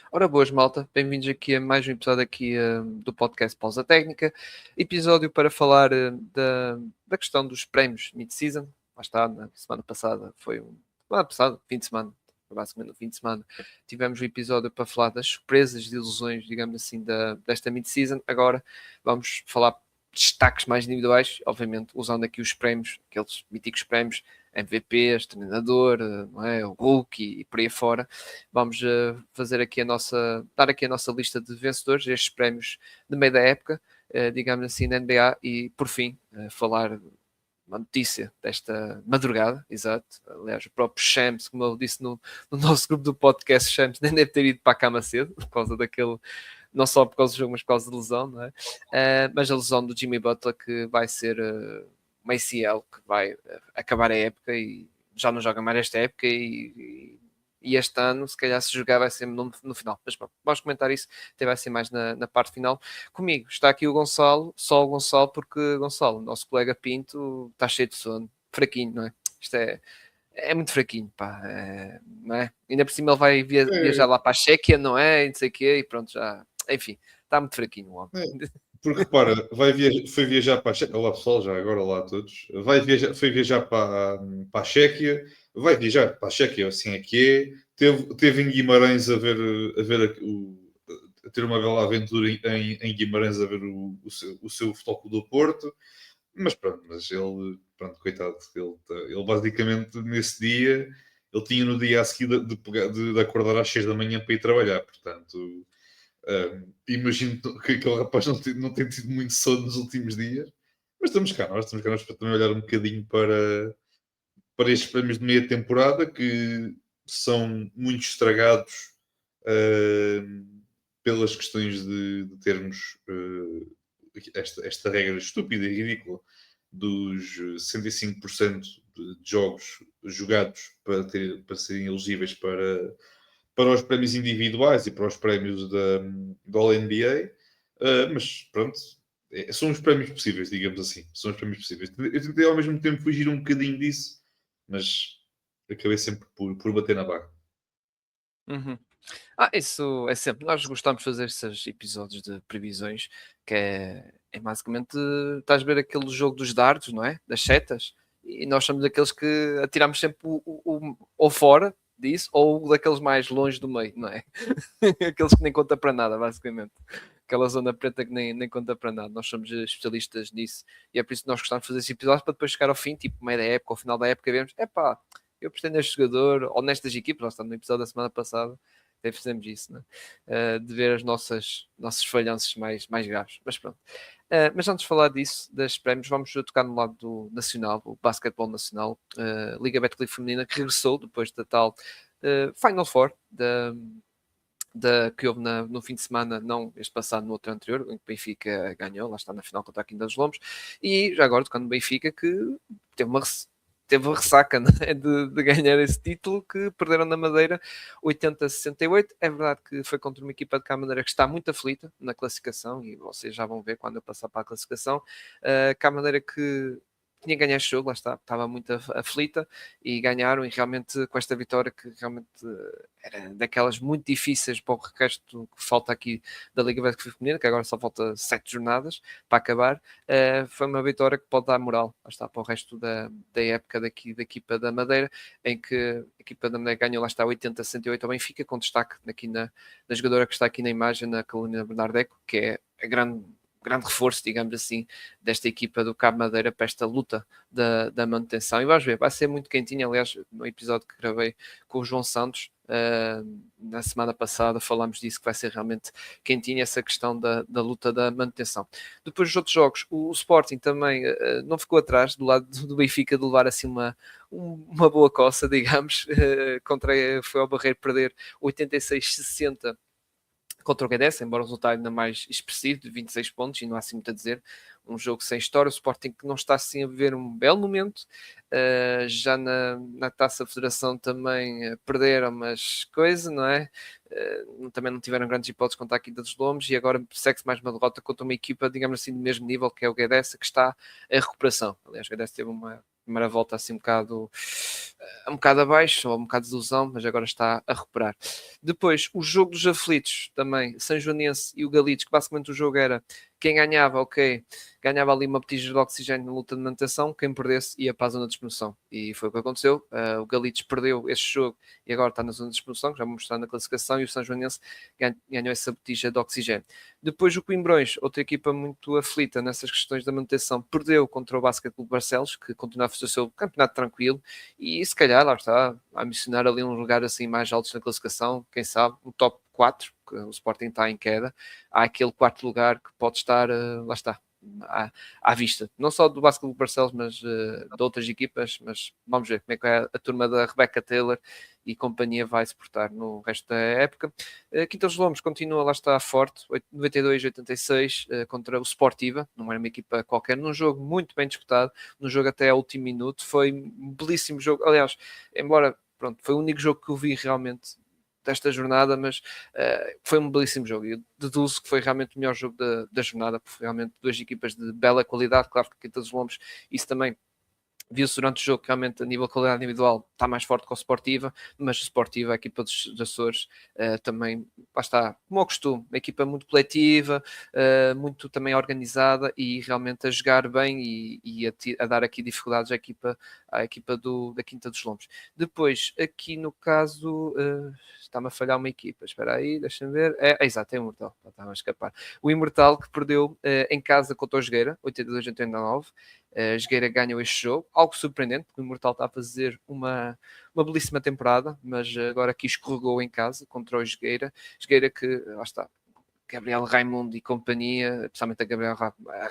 Ora boas, malta, bem-vindos aqui a mais um episódio aqui do podcast Pausa Técnica, episódio para falar da questão dos prémios mid-season. Lá está, na semana passada semana passada, fim de semana, basicamente no fim de semana, tivemos o episódio para falar das surpresas e ilusões, digamos assim, desta mid-season. Agora vamos falar destaques mais individuais, obviamente usando aqui os prémios, aqueles míticos prémios, MVPs, treinador, não é? O Hulk e por aí fora. Vamos fazer aqui dar aqui a nossa lista de vencedores destes prémios de meio da época, digamos assim, na NBA, e por fim, falar uma notícia desta madrugada, exato. Aliás, o próprio Shams, como eu disse no nosso grupo do podcast, Shams nem deve ter ido para a cama cedo, por causa daquele, não só por causa do jogo, mas por causa da lesão, não é? Mas a lesão do Jimmy Butler, que vai ser uma ACL, que vai acabar a época e já não joga mais esta época e este ano, se calhar se jogar vai ser no final. Mas pronto, vamos comentar isso, até vai ser mais na parte final. Comigo está aqui o Gonçalo, só o Gonçalo, porque Gonçalo, nosso colega Pinto, está cheio de sono, fraquinho, não é? Isto é muito fraquinho, pá, não é? Ainda por cima ele vai viajar É, lá para a Chequia, não é? E não sei o quê, e pronto, já, enfim, está muito fraquinho o homem. é. Porque repara, foi viajar para a Chequia. Olá pessoal, já agora olá a todos. Foi viajar para a Chequia, vai viajar para a Chequia, assim é que é. Teve em Guimarães a ter uma bela aventura em Guimarães a ver o seu Futebol Clube do Porto. Mas pronto, pronto, coitado, ele basicamente nesse dia, ele tinha no dia a seguir de acordar às 6 da manhã para ir trabalhar, portanto. Imagino que aquele rapaz não tem tido muito sono nos últimos dias, mas estamos cá nós para também olhar um bocadinho para estes prémios de meia temporada que são muito estragados pelas questões de termos esta regra estúpida e ridícula dos 65% de jogos jogados para serem elegíveis para os prémios individuais e para os prémios da All-NBA, mas pronto, são os prémios possíveis, digamos assim. São os prémios possíveis. Eu tentei ao mesmo tempo fugir um bocadinho disso, mas acabei sempre por bater na barra. Uhum. Isso é sempre. Nós gostamos de fazer esses episódios de previsões, que é basicamente. Estás a ver aquele jogo dos dardos, não é? Das setas. E nós somos aqueles que atiramos sempre ou fora disso, ou daqueles mais longe do meio, não é? Aqueles que nem conta para nada, basicamente. Aquela zona preta que nem conta para nada. Nós somos especialistas nisso e é por isso que nós gostamos de fazer esses episódios para depois chegar ao fim, tipo meio da época, ao final da época, e vemos, epá, eu pretendo neste jogador, ou nestas equipas, nós estamos no episódio da semana passada, até fizemos isso, né? De ver as nossos falhanços mais graves. Mas pronto. Mas antes de falar disso, das prémios, vamos tocar no lado do nacional, o basquetebol nacional, Liga Betclic Feminina, que regressou depois da tal Final Four que houve no fim de semana, não este passado, no outro anterior, em que o Benfica ganhou, lá está na final contra a Quinta dos Lombos, e já agora tocando no Benfica, que teve uma teve a ressaca, né, de ganhar esse título, que perderam na Madeira 80-68. É verdade que foi contra uma equipa de cá Madeira que está muito aflita na classificação, e vocês já vão ver quando eu passar para a classificação. Cá Madeira que tinha que ganhar este jogo, lá está, estava muito aflita e ganharam, e realmente com esta vitória que realmente era daquelas muito difíceis para o resto que falta aqui da Liga Betclic Feminina, que agora só falta 7 jornadas para acabar. Foi uma vitória que pode dar moral, lá está, para o resto da época daqui da equipa da Madeira, em que a equipa da Madeira ganhou, lá está, 80-68 ao Benfica, com destaque aqui na jogadora que está aqui na imagem, na Carolina Bernardeco, que é a grande reforço, digamos assim, desta equipa do Cabo Madeira para esta luta da manutenção. E vais ver, vai ser muito quentinho. Aliás, no episódio que gravei com o João Santos, na semana passada, falámos disso, que vai ser realmente quentinho essa questão da luta da manutenção. Depois dos outros jogos, o Sporting também não ficou atrás do lado do Benfica de levar assim uma boa coça, digamos, foi ao Barreiro perder 86-60 contra o Guedes, embora o resultado ainda mais expressivo, de 26 pontos, e não há assim muito a dizer. Um jogo sem história, o Sporting que não está assim a viver um belo momento. Já na Taça Federação também perderam, mas coisa, não é? Também não tiveram grandes hipóteses contra a Quinta dos Lombos, e agora segue-se mais uma derrota contra uma equipa, digamos assim, do mesmo nível, que é o Guedes, que está em recuperação. Aliás, o Guedes teve uma primeira volta assim um bocado abaixo, ou um bocado de desilusão, mas agora está a recuperar. Depois, o jogo dos aflitos também, São Joanense e o Galitos, que basicamente o jogo era quem ganhava, ok, ganhava ali uma botija de oxigênio na luta de manutenção, quem perdesse ia para a zona de despromoção. E foi o que aconteceu. O Galitos perdeu esse jogo e agora está na zona de despromoção, que já vou mostrar na classificação, e o São Joanense ganhou essa botija de oxigênio. Depois o Coimbrões, outra equipa muito aflita nessas questões da manutenção, perdeu contra o Basquetebol Barcelos, que continua a fazer o seu campeonato tranquilo, e se calhar, lá está, a missionar ali um lugar assim mais alto na classificação, quem sabe, o top 4, que o Sporting está em queda, há aquele quarto lugar que pode estar, lá está, à vista, não só do Basquetebol Barcelos, mas de outras equipas, mas vamos ver como é que a turma da Rebecca Taylor e companhia vai se portar no resto da época. Quinta dos Lombos continua, lá está, forte, 92-86 contra o Sportiva, não era uma equipa qualquer, num jogo muito bem disputado, num jogo até ao último minuto, foi um belíssimo jogo, aliás, embora, pronto, foi o único jogo que eu vi realmente desta jornada, mas foi um belíssimo jogo. Eu deduzo que foi realmente o melhor jogo da jornada, porque realmente duas equipas de bela qualidade. Claro que a Quinta dos Lombos, isso também viu-se durante o jogo que realmente a nível de qualidade individual está mais forte que o Sportiva, mas o Sportiva, a equipa dos Açores, também, lá está, como ao costume, uma equipa muito coletiva, muito também organizada e realmente a jogar bem e a dar aqui dificuldades à equipa da Quinta dos Lombos. Depois, aqui no caso, está-me a falhar uma equipa, espera aí, deixa-me ver, exato, é o Imortal, estava a escapar. O Imortal que perdeu em casa contra o Jogueira, 82-89, a Jogueira ganhou este jogo, algo surpreendente, porque o Imortal está a fazer uma belíssima temporada, mas agora aqui escorregou em casa contra o Jogueira. Jogueira que, lá está, Gabriel Raimundo e companhia, especialmente a Gabriel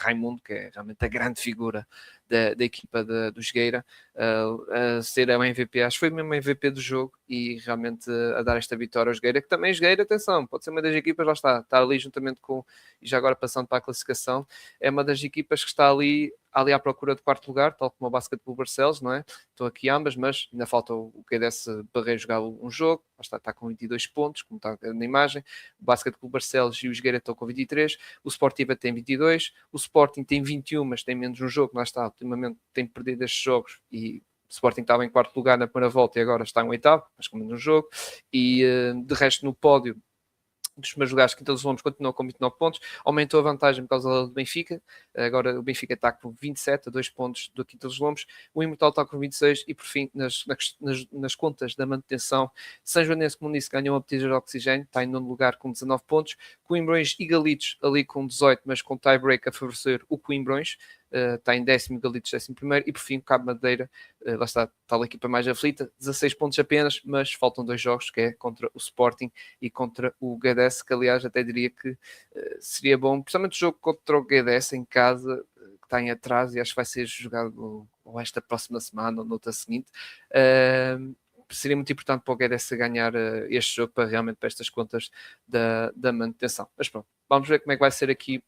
Raimundo, que é realmente a grande figura da equipa do Jogueira, a ser o MVP, acho que foi mesmo o MVP do jogo e realmente a dar esta vitória ao Jogueira, que também Jogueira, atenção, pode ser uma das equipas, lá está ali juntamente com, e já agora passando para a classificação, é uma das equipas que está ali à procura de quarto lugar, tal como o Basquetebol Barcelos, não é? Estão aqui ambas, mas ainda falta o QDS Barreiro jogar um jogo, está com 22 pontos, como está na imagem, o Basquetebol Barcelos e o Jogueira estão com 23, o Sportiva tem 22, o Sporting tem 21, mas tem menos um jogo, lá está, ultimamente tem perdido estes jogos e o Sporting estava em quarto lugar na primeira volta e agora está em oitavo, mas com menos um jogo, e de resto no pódio dos primeiros lugares, Quinta dos Lombos continuou com 29 pontos, aumentou a vantagem por causa do Benfica, agora o Benfica está com 27, a 2 pontos do Quinta dos Lombos, o Imortal está com 26 e por fim, nas contas da manutenção, São Joanense, como disse, ganhou uma botija de oxigênio, está em nono lugar com 19 pontos, Coimbrões e Galitos ali com 18, mas com tie-break a favorecer o Coimbrões, está em décimo, Galitos 11º, e por fim Cabo Madeira, lá está, tal a equipa mais aflita, 16 pontos apenas, mas faltam 2 jogos, que é contra o Sporting e contra o GDS, que aliás até diria que seria bom, principalmente o jogo contra o GDS em casa, que está em atraso e acho que vai ser jogado ou esta próxima semana ou noutra seguinte, seria muito importante para o GDS ganhar este jogo para realmente para estas contas da manutenção. Mas pronto, vamos ver como é que vai ser aqui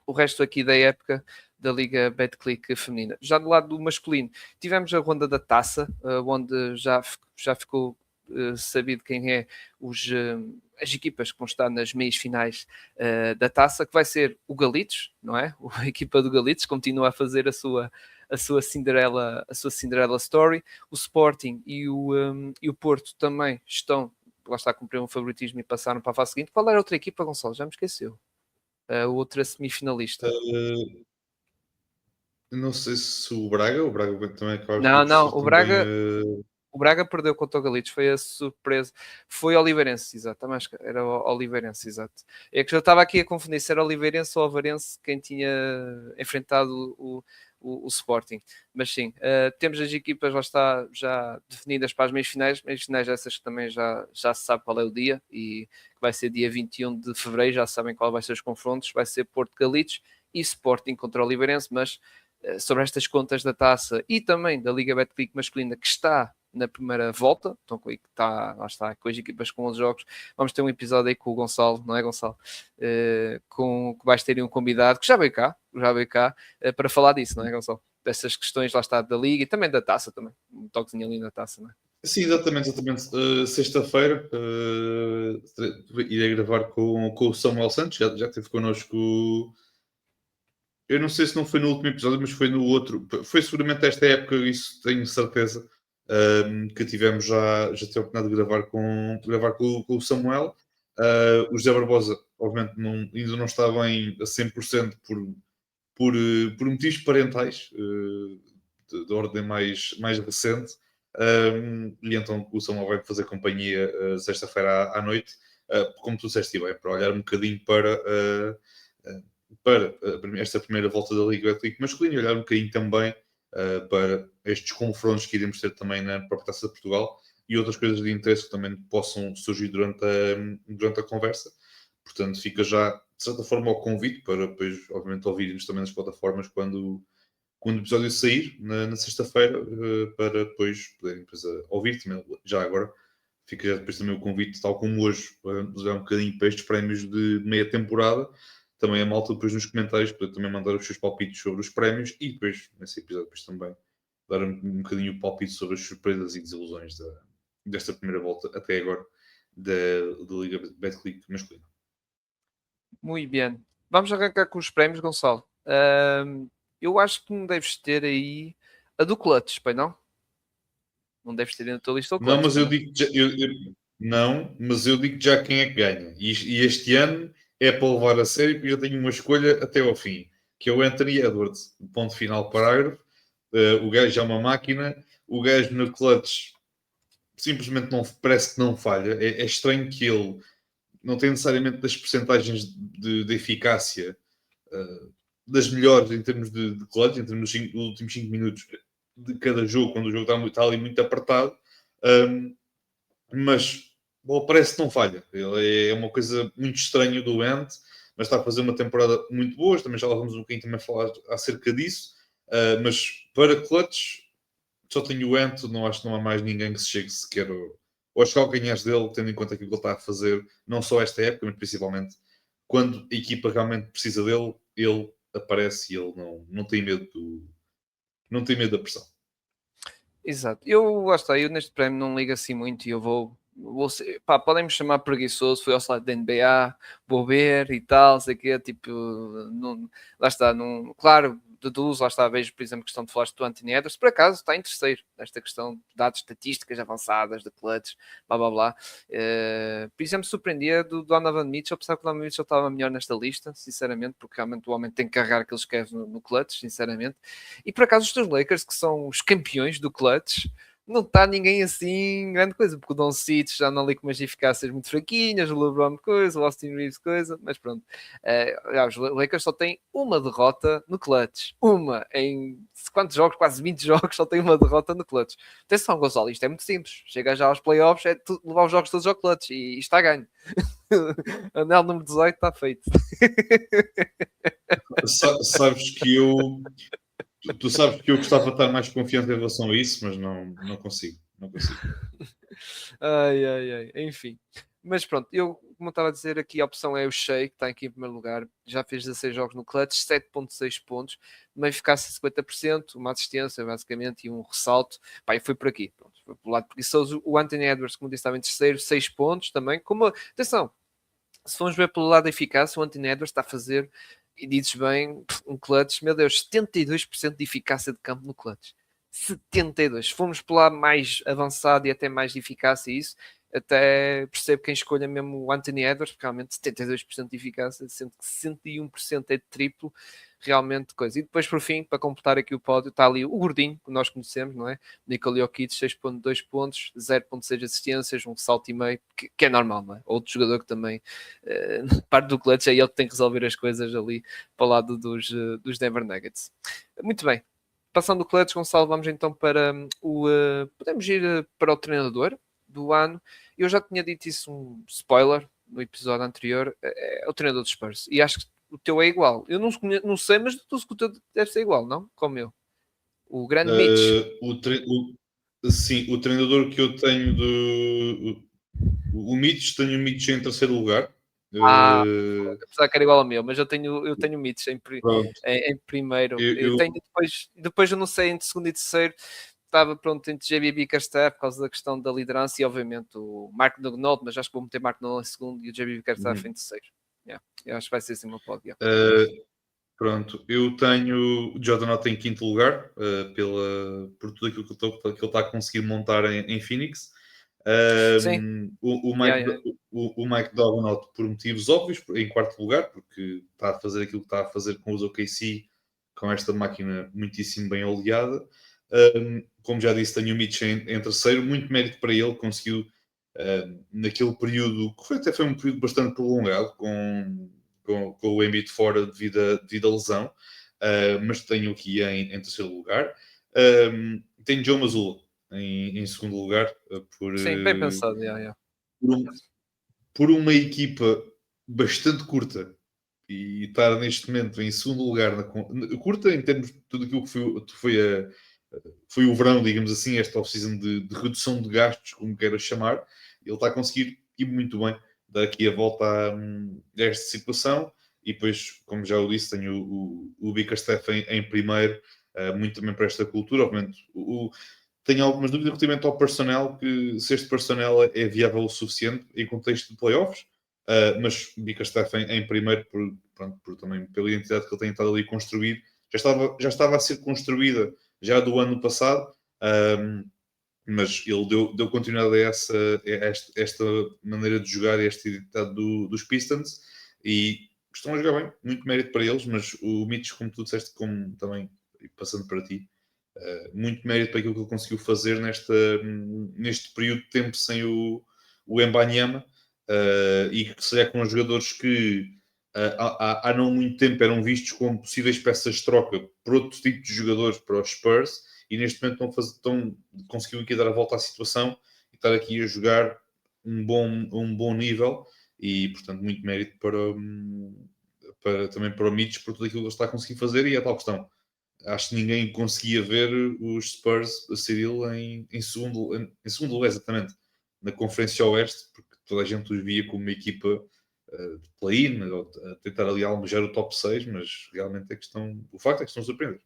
o resto aqui da época da Liga Betclic feminina. Já do lado do masculino, tivemos a ronda da taça, onde já ficou sabido quem é as equipas que vão estar nas meias finais da taça, que vai ser o Galitos, não é? A equipa do Galitos continua a fazer a sua Cinderella Story. O Sporting e o Porto também estão, lá está a cumprir um favoritismo e passaram para a fase seguinte. Qual era a outra equipa, Gonçalo? Já me esqueceu. A outra semifinalista. Não sei se o Braga também acaba Não, por não, ser também. o Braga perdeu contra o Galitos, foi a surpresa. Foi Oliveirense, exato. Mas era o Oliveirense, exato. É que eu estava aqui a confundir se era Oliveirense ou Avarense quem tinha enfrentado o Sporting. Mas sim, temos as equipas lá está já definidas para as meias finais essas que também já se sabe qual é o dia e que vai ser dia 21 de fevereiro, já sabem qual vai ser os confrontos, vai ser Porto Galitos e Sporting contra o Oliveirense, mas sobre estas contas da taça e também da Liga Betclic masculina que está na primeira volta, então lá está, com as equipas com 11 jogos, vamos ter um episódio aí com o Gonçalo, não é Gonçalo? Que vais ter um convidado que já veio cá para falar disso, não é Gonçalo? Dessas questões lá está da Liga e também da taça também, um toquezinho ali na taça, não é? Sim, exatamente. Sexta-feira irei gravar com o Samuel Santos, já esteve connosco Eu não sei se não foi no último episódio, mas foi no outro. Foi seguramente esta época, isso tenho certeza, que tivemos já tive a oportunidade de gravar com o Samuel. O José Barbosa, obviamente, ainda não está bem a 100% por motivos parentais, de ordem mais recente. E então o Samuel vai fazer companhia sexta-feira à noite, como tu disseste, bem, para olhar um bocadinho para esta primeira volta da Liga Betclic masculina e olhar um bocadinho também para estes confrontos que iremos ter também na própria Taça de Portugal e outras coisas de interesse que também possam surgir durante a conversa. Portanto, fica já, de certa forma, o convite para depois, obviamente, ouvirmos também nas plataformas quando o episódio sair na sexta-feira, para depois poderem ouvir também, já agora. Fica já depois também o convite, tal como hoje, para nos dar um bocadinho para estes prémios de meia temporada. Também a malta depois nos comentários poder também mandar os seus palpites sobre os prémios e depois, nesse episódio, depois também dar um bocadinho o palpite sobre as surpresas e desilusões desta primeira volta até agora da Liga Betclic masculina. Muito bem. Vamos arrancar com os prémios, Gonçalo. Eu acho que não deves ter aí a do Clutch, pai, não? Não deves ter na tua lista o Clutch. Não, mas eu digo não, mas eu digo já quem é que ganha. E este ano é para levar a sério, porque eu já tenho uma escolha até ao fim, que é o Anthony Edwards. Ponto final, parágrafo. O gajo é uma máquina. O gajo no clutch simplesmente não, parece que não falha. É estranho que ele não tem necessariamente das percentagens de eficácia das melhores em termos de clutch, em termos dos últimos 5 minutos de cada jogo, quando o jogo está ali muito apertado. Mas parece que não falha. Ele é uma coisa muito estranha do Ant, mas está a fazer uma temporada muito boa. Também já lá vamos um bocadinho também falar acerca disso. Mas para clutch, só tenho o Ant, não acho que não há mais ninguém que se chegue sequer aos calcanhares dele, tendo em conta aquilo que ele está a fazer, não só esta época, mas principalmente quando a equipa realmente precisa dele, ele aparece e ele não tem medo não tem medo da pressão. Exato. Lá está, eu neste prémio não ligo assim muito e eu vou ser, pá, podem me chamar preguiçoso, fui ao site da NBA, vou ver e tal, sei que tipo, não, lá está, não, claro, deduzo, lá está, vejo, por exemplo, a questão de falaste do Anthony Edwards, por acaso está em terceiro, nesta questão de dados estatísticas avançadas, de clutch, blá blá blá. Por exemplo, surpreendia do Donovan Mitchell, apesar que o Donovan Mitchell estava melhor nesta lista, sinceramente, porque realmente o homem tem que carregar aqueles que quer no clutch, sinceramente. E por acaso os teus Lakers, que são os campeões do clutch, não está ninguém assim grande coisa, porque o Don Cic já não ali com umas eficácias muito fraquinhas, o LeBron coisa, o Austin Reeves coisa, mas pronto. Os Lakers só têm uma derrota no clutch. Uma em quantos jogos? Quase 20 jogos, só tem uma derrota no clutch. Atenção, Gonçalo, isto é muito simples. Chega já aos playoffs, é levar os jogos todos ao clutch e está ganho. Anel número 18 está feito. Sabes que tu sabes que eu gostava de estar mais confiante em relação a isso, mas não consigo. Não consigo. Ai. Enfim. Mas pronto, eu, como eu estava a dizer, aqui a opção é o Shea, que está aqui em primeiro lugar. Já fez 16 jogos no clutch, 7.6 pontos, uma eficácia de 50%, uma assistência, basicamente, e um ressalto. Pá, e foi por aqui. Pronto, foi pelo lado preguiçoso. O Anthony Edwards, como disse, estava em terceiro, 6 pontos também. Atenção, se formos ver pelo lado da eficácia, o Anthony Edwards está a fazer, e dizes bem, um clutch, meu Deus, 72% de eficácia de campo no clutch. 72. Se formos pelo lado mais avançado e até mais de eficácia, isso, até percebo quem escolha mesmo o Anthony Edwards, porque realmente 72% de eficácia, sendo que 101% é de triplo, realmente coisa. E depois, por fim, para completar aqui o pódio, está ali o gordinho, que nós conhecemos, não é? Nikola Jokic, 6.2 pontos, 0.6 assistências, um salto e meio, que é normal, não é? Outro jogador que também, parte do clutch, é ele que tem que resolver as coisas ali para o lado dos Denver Nuggets. Muito bem. Passando o clutch, Gonçalo, vamos então para podemos ir para o treinador do ano. Eu já tinha dito isso, um spoiler no episódio anterior, é o treinador dos Spurs. E acho que o teu é igual. Eu não sei, mas o teu deve ser igual, não? Como eu. O grande Mitch. Sim, o treinador que eu tenho o Mitch, tenho o Mitch em terceiro lugar. Apesar que era igual ao meu, mas eu tenho Mitch em primeiro. Eu tenho depois eu não sei, entre segundo e terceiro estava pronto entre JB Bickerstaff por causa da questão da liderança e obviamente o Mark Daigneault, mas acho que vou meter Mark Daigneault em segundo e o JB Bickerstaff em terceiro. Eu acho que vai ser assim o meu pódio. Pronto, eu tenho o Jordan Love em quinto lugar, por tudo aquilo que ele está a conseguir montar em Phoenix. Sim, O yeah, Mike, yeah. o Mike Davenport por motivos óbvios, em quarto lugar, porque está a fazer aquilo que está a fazer com os OKC, com esta máquina muitíssimo bem oleada. Como já disse, tenho o Mitch em terceiro, muito mérito para ele, conseguiu naquele período, que até foi um período bastante prolongado, com o Embiid fora devido à lesão, mas tenho aqui em terceiro lugar. Tenho Joe Mazzulla em segundo lugar, Sim, bem pensado, yeah, yeah. por, um- por uma equipa bastante curta e estar neste momento em segundo lugar, curta em termos de tudo aquilo que foi o verão, digamos assim, esta off-season de redução de gastos, como queiras chamar, ele está a conseguir ir muito bem dar aqui a volta a esta situação. E depois, como já o disse, tenho o Bickerstaff em primeiro, muito também para esta cultura. Obviamente, tenho algumas dúvidas relativamente ao personnel, que se este personnel é viável o suficiente em contexto de playoffs, mas Bickerstaff em primeiro, também pela identidade que ele tem estado ali a construir, já estava a ser construída já do ano passado, mas ele deu continuidade a esta maneira de jogar e esta identidade dos Pistons, e estão a jogar bem, muito mérito para eles. Mas o Mitch, como tu disseste, como também passando para ti, muito mérito para aquilo que ele conseguiu fazer neste período de tempo sem o Embanyama, e que se calhar com os jogadores que há não muito tempo eram vistos como possíveis peças de troca por outro tipo de jogadores para os Spurs, e neste momento conseguiu aqui dar a volta à situação e estar aqui a jogar um bom nível. E portanto muito mérito também para o Mitch por tudo aquilo que ele está a conseguir fazer. E é tal questão, acho que ninguém conseguia ver os Spurs a ser ele em segundo lugar, exatamente, na Conferência Oeste, porque toda a gente os via como uma equipa de play-in, ou a tentar ali almejar o top 6, mas realmente o facto é que estão a surpreender.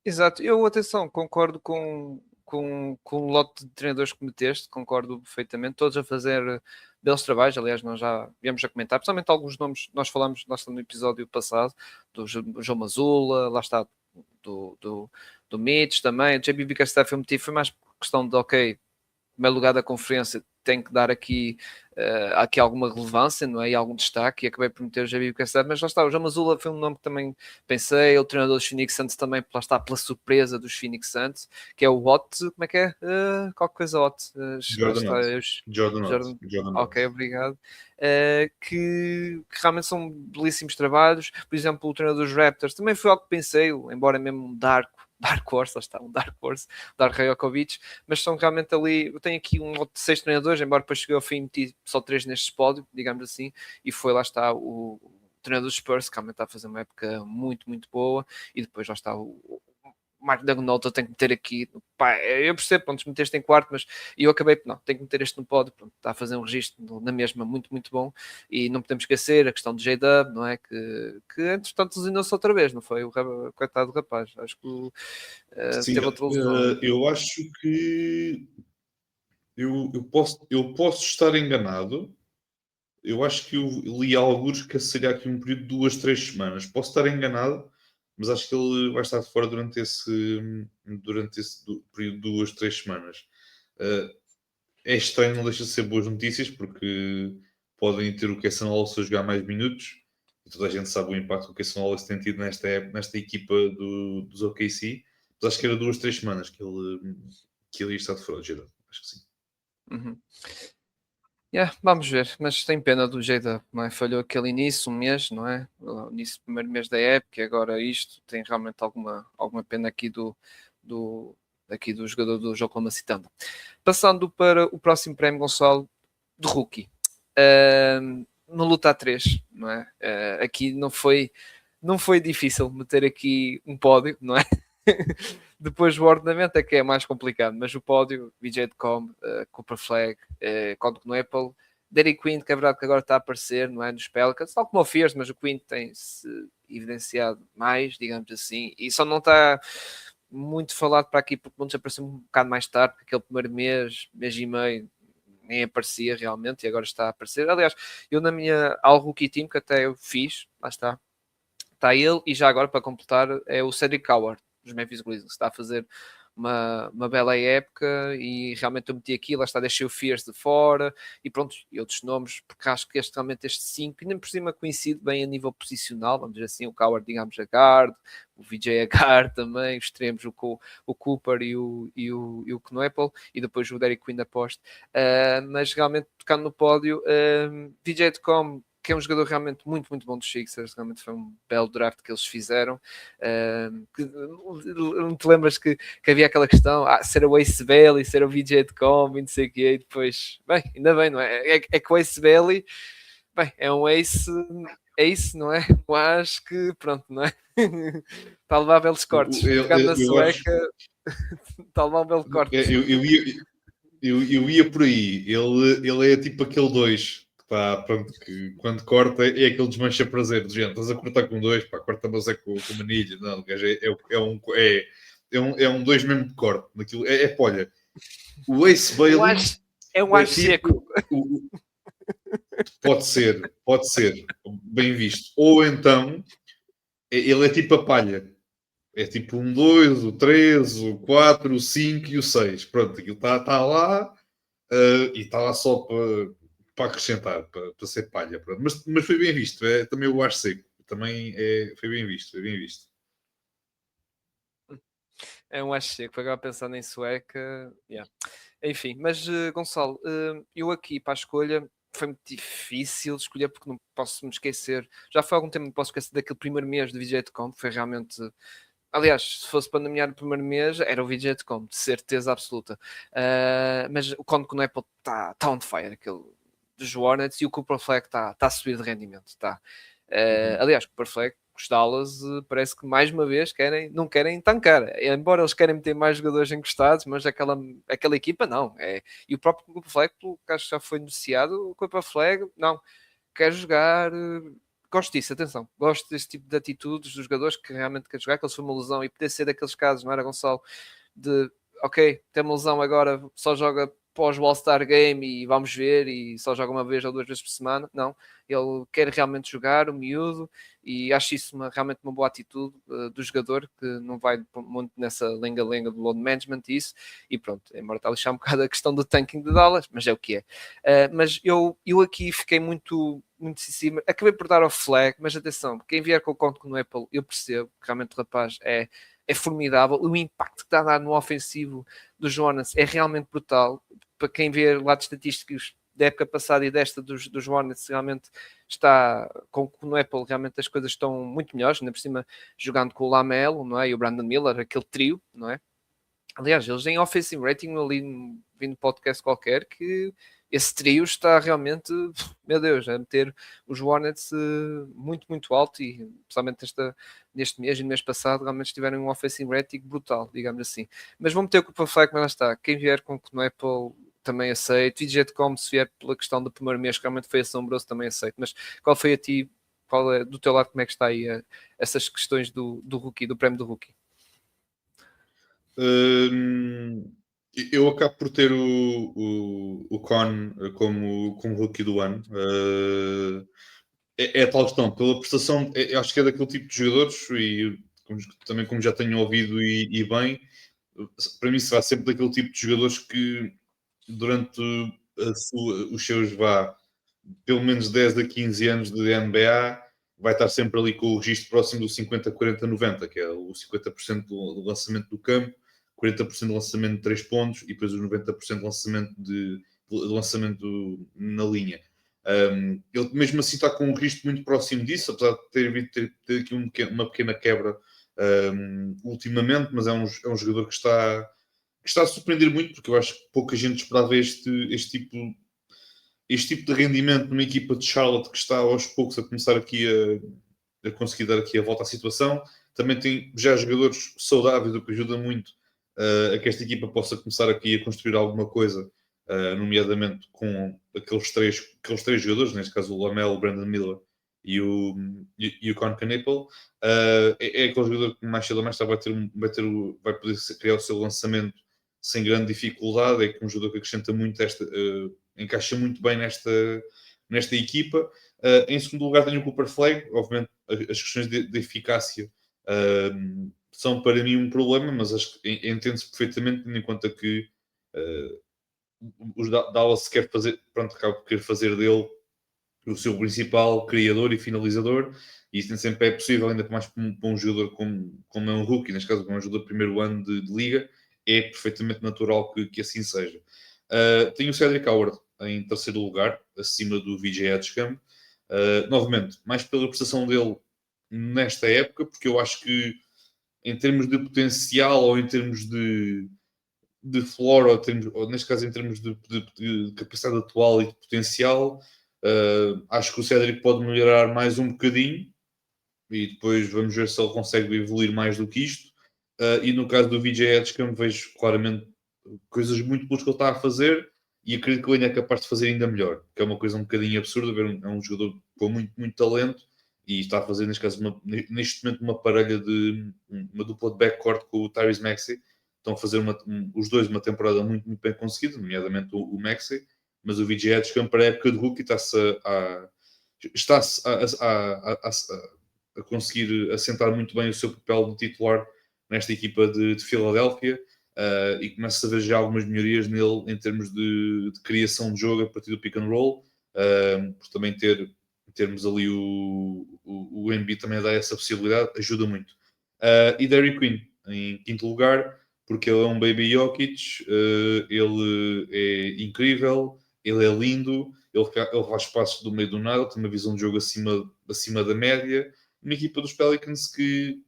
Exato, eu, atenção, concordo com o lote de treinadores que meteste, concordo perfeitamente, todos a fazer belos trabalhos. Aliás, nós já viemos a comentar, principalmente alguns nomes, nós falámos lá está no episódio passado, do João Mazzulla, lá está, do, do, do Mitch também, o JB Bickerstaff eu meti, foi mais questão de, ok, primeiro lugar da conferência tem que dar aqui alguma relevância, não é? E algum destaque, e acabei por meter o Javi Cassado, mas lá está, o João Mazzulla foi um nome que também pensei, o treinador dos Phoenix Suns também, lá está, pela surpresa dos Phoenix Suns, que é o Watt, como é que é? Qualquer coisa Watt, lá Jordan está, Ott. Jordan Ott. Jordan, Jordan Ott. ok, obrigado. Que realmente são belíssimos trabalhos. Por exemplo, o treinador dos Raptors também foi algo que pensei, embora mesmo um Dark Horse, lá está, um Dark Horse, Darko Rajokovic, mas são realmente ali. Eu tenho aqui um lote de 6 treinadores, embora depois cheguei ao fim e meti só 3 neste pódio, digamos assim, e foi lá está o treinador dos Spurs, que realmente está a fazer uma época muito, muito boa, e depois lá está o Mark Dagnolta. Tem que meter aqui. Pá, eu percebo, pronto, meteste em quarto, mas eu acabei, não, tenho que meter este no pódio, pronto, está a fazer um registro na mesma muito, muito bom, e não podemos esquecer a questão do J-Dub, não é? Que entretanto lesionou-se outra vez, não foi? O coitado do rapaz, acho que Sim, teve outra lesão. eu acho que eu posso estar enganado. Eu acho que eu li alguns que seria aqui um período de 2, 3 semanas. Posso estar enganado, mas acho que ele vai estar fora durante esse período de 2, 3 semanas. Uh, É estranho, não deixa de ser boas notícias, porque podem ter o Cason Wallace a jogar mais minutos. E toda a gente sabe o impacto que o Cason Wallace tem tido nesta equipa dos OKC. Mas acho que era 2, 3 semanas que ele ia estar de fora de geral. Acho que sim. Uhum. Yeah, vamos ver, mas tem pena do Jada, não é? Falhou aquele início, um mês, não é? O início, primeiro mês da época, e agora isto tem realmente alguma pena do, aqui do jogador do Oklahoma City Thunder. Passando para o próximo prémio, Gonçalo, de rookie. Na luta a 3, não é? Aqui não foi difícil meter aqui um pódio, não é? Depois o ordenamento é que é mais complicado, mas o pódio, VJ Com, Cooper Flag, Conte Apple, Derek Quinn, que é verdade que agora está a aparecer, não é? Nos Pelicans, tal como o Fierce, mas o Quinn tem-se evidenciado mais, digamos assim, e só não está muito falado para aqui, porque vamos aparecer um bocado mais tarde, porque aquele primeiro mês e meio, nem aparecia realmente, e agora está a aparecer. Aliás, eu na minha All Rookie Team, que até eu fiz, lá está, Está ele, e já agora para completar é o Cedric Howard, dos Memphis Grizzlies, está a fazer uma bela época e realmente eu meti aqui, lá está, deixei o Fierce de fora e pronto, e outros nomes, porque acho que realmente este 5, ainda por cima coincide bem a nível posicional, vamos dizer assim, o Coward, digamos, a guard, o VJ a guard também, os extremos, o Cooper e o Knapple, e depois o Derek Quinn a poste. Mas realmente tocando no pódio, VJ Tecom, que é um jogador realmente muito, muito bom dos Sixers, realmente foi um belo draft que eles fizeram. Não te lembras que havia aquela questão, ser o Ace Bailey, ser o VJ de Combi, não sei o quê, e depois, bem, ainda bem, não é? É que o Ace Bailey, bem, é um Ace, não é? Mas que, pronto, não é? Está a levar belos cortes. Pegando na Eu acho, sueca, está a levar um belo corte. eu ia por aí. Ele é tipo aquele 2 que está, pronto, que quando corta é aquele desmancha prazer de gente. Estás a cortar com 2, pá, corta mas é com manilha. Não, o gajo é um 2 mesmo de corte. Naquilo, pá, olha, o Ace Bailey É um é acho seco. tipo. Pode ser, bem visto. Ou então, ele é tipo a palha. É tipo um 2, o 3, o 4, o 5 e o 6. Pronto, aquilo está lá e está lá só para acrescentar, para ser palha. Pronto. Mas foi bem visto. Também o acho seco. Também foi bem visto. Foi bem visto. É um acho seco. Agora pensando em sueca, yeah. Enfim, mas Gonçalo, eu aqui para a escolha foi muito difícil escolher porque não posso me esquecer. Já foi há algum tempo que não posso esquecer daquele primeiro mês de VJ.com, foi realmente. Aliás, se fosse para nomear o primeiro mês, era o VJ.com, de certeza absoluta. Mas o Conde com o Apple está on fire, aquele dos Hornets, e o Cooper Flag está a subir de rendimento. Tá. Aliás, o Cooper Flag, os Dallas, parece que mais uma vez não querem tancar. Embora eles querem meter mais jogadores encostados, mas aquela equipa não. E o próprio Cooper Flag, pelo que acho que já foi negociado, o Cooper Flag não quer jogar. Gosto disso, atenção. Gosto desse tipo de atitudes dos jogadores que realmente querem jogar, que eles foi uma lesão e poder ser daqueles casos, não era, Gonçalo? De ok, tem uma lesão agora, só joga pós o All-Star Game e vamos ver, e só joga uma vez ou 2 vezes por semana. Não, ele quer realmente jogar, o miúdo, e acho isso realmente uma boa atitude do jogador, que não vai muito nessa lenga-lenga do load management e isso, e pronto, embora está a lixar um bocado a questão do tanking de Dallas, mas é o que é. Mas eu aqui fiquei muito decisivo, acabei por dar ao flag, mas atenção, quem vier com o conto no Apple, eu percebo que realmente o rapaz é formidável, o impacto que está a dar no ofensivo do Jonas é realmente brutal. Para quem vê lá de estatísticas da época passada e desta dos Hornets, realmente está com no Apple, realmente as coisas estão muito melhores, ainda por cima jogando com o Lamelo, não é? E o Brandon Miller, aquele trio, não é? Aliás, eles têm offensive rating ali vindo podcast qualquer que esse trio está realmente, meu Deus, a meter os Hornets muito, muito alto e principalmente neste mês e no mês passado realmente tiveram um offensive rating brutal, digamos assim. Mas vou meter o Cooper Flag, mas lá está. Quem vier com o Apple também aceito. E como se vier pela questão do primeiro mês, que realmente foi assombroso, também aceito. Mas qual foi a ti, qual é, do teu lado, como é que está aí essas questões do rookie, do prémio do rookie? Eu acabo por ter o Con como rookie do ano. É a tal questão, pela prestação, acho que é daquele tipo de jogadores, e também como já tenho ouvido e bem, para mim será sempre daquele tipo de jogadores que durante os seus pelo menos 10 a 15 anos de NBA vai estar sempre ali com o registro próximo do 50, 40, 90, que é o 50% do lançamento do campo, 40% de lançamento de 3 pontos e depois os 90% de lançamento na linha. Ele mesmo assim está com um registro muito próximo disso, apesar de ter aqui uma pequena quebra ultimamente, mas é um jogador que está a surpreender muito, porque eu acho que pouca gente esperava este tipo de rendimento numa equipa de Charlotte que está aos poucos a começar aqui a conseguir dar aqui a volta à situação. Também tem já jogadores saudáveis, o que ajuda muito a que esta equipa possa começar aqui a construir alguma coisa, nomeadamente com aqueles três jogadores, neste caso o Lamelo, o Brandon Miller e o Con Knapple. É aquele jogador que mais cedo ou mais tarde vai poder criar o seu lançamento sem grande dificuldade. É um jogador que acrescenta muito encaixa muito bem nesta equipa. Em segundo lugar tenho o Cooper Flag. Obviamente as questões de eficácia são para mim um problema, mas entende-se perfeitamente, tendo em conta que os Dallas quer fazer, pronto, acaba por querer fazer dele o seu principal criador e finalizador, e isso nem sempre é possível, ainda mais para um jogador como é um rookie, neste caso, como é um jogador de primeiro ano de liga, é perfeitamente natural que assim seja. Tenho o Cedric Howard em terceiro lugar, acima do VJ Edgecamp. Novamente, mais pela prestação dele nesta época, porque eu acho que em termos de potencial ou em termos de floor, ou neste caso em termos de capacidade atual e de potencial, acho que o Cedric pode melhorar mais um bocadinho e depois vamos ver se ele consegue evoluir mais do que isto. E no caso do VJ Edgecamp vejo claramente coisas muito boas que ele está a fazer e acredito que ele ainda é capaz de fazer ainda melhor, que é uma coisa um bocadinho absurda ver é um jogador com muito, muito talento e está a fazer neste caso neste momento uma parelha de uma dupla de backcourt com o Tyrese Maxey. Estão a fazer os dois uma temporada muito, muito bem conseguida, nomeadamente o Maxey, mas o VJ Edgecamp para a época de rookie está-se a conseguir assentar muito bem o seu papel de titular nesta equipa de Filadélfia. E começa a ver já algumas melhorias nele em termos de criação de jogo a partir do pick and roll, por também termos ali o Embiid também a dar essa possibilidade, ajuda muito. E Derrick Queen em quinto lugar, porque ele é um baby Jokic, ele é incrível, ele é lindo, ele faz passos do meio do nada, tem uma visão de jogo acima da média. Uma equipa dos Pelicans que,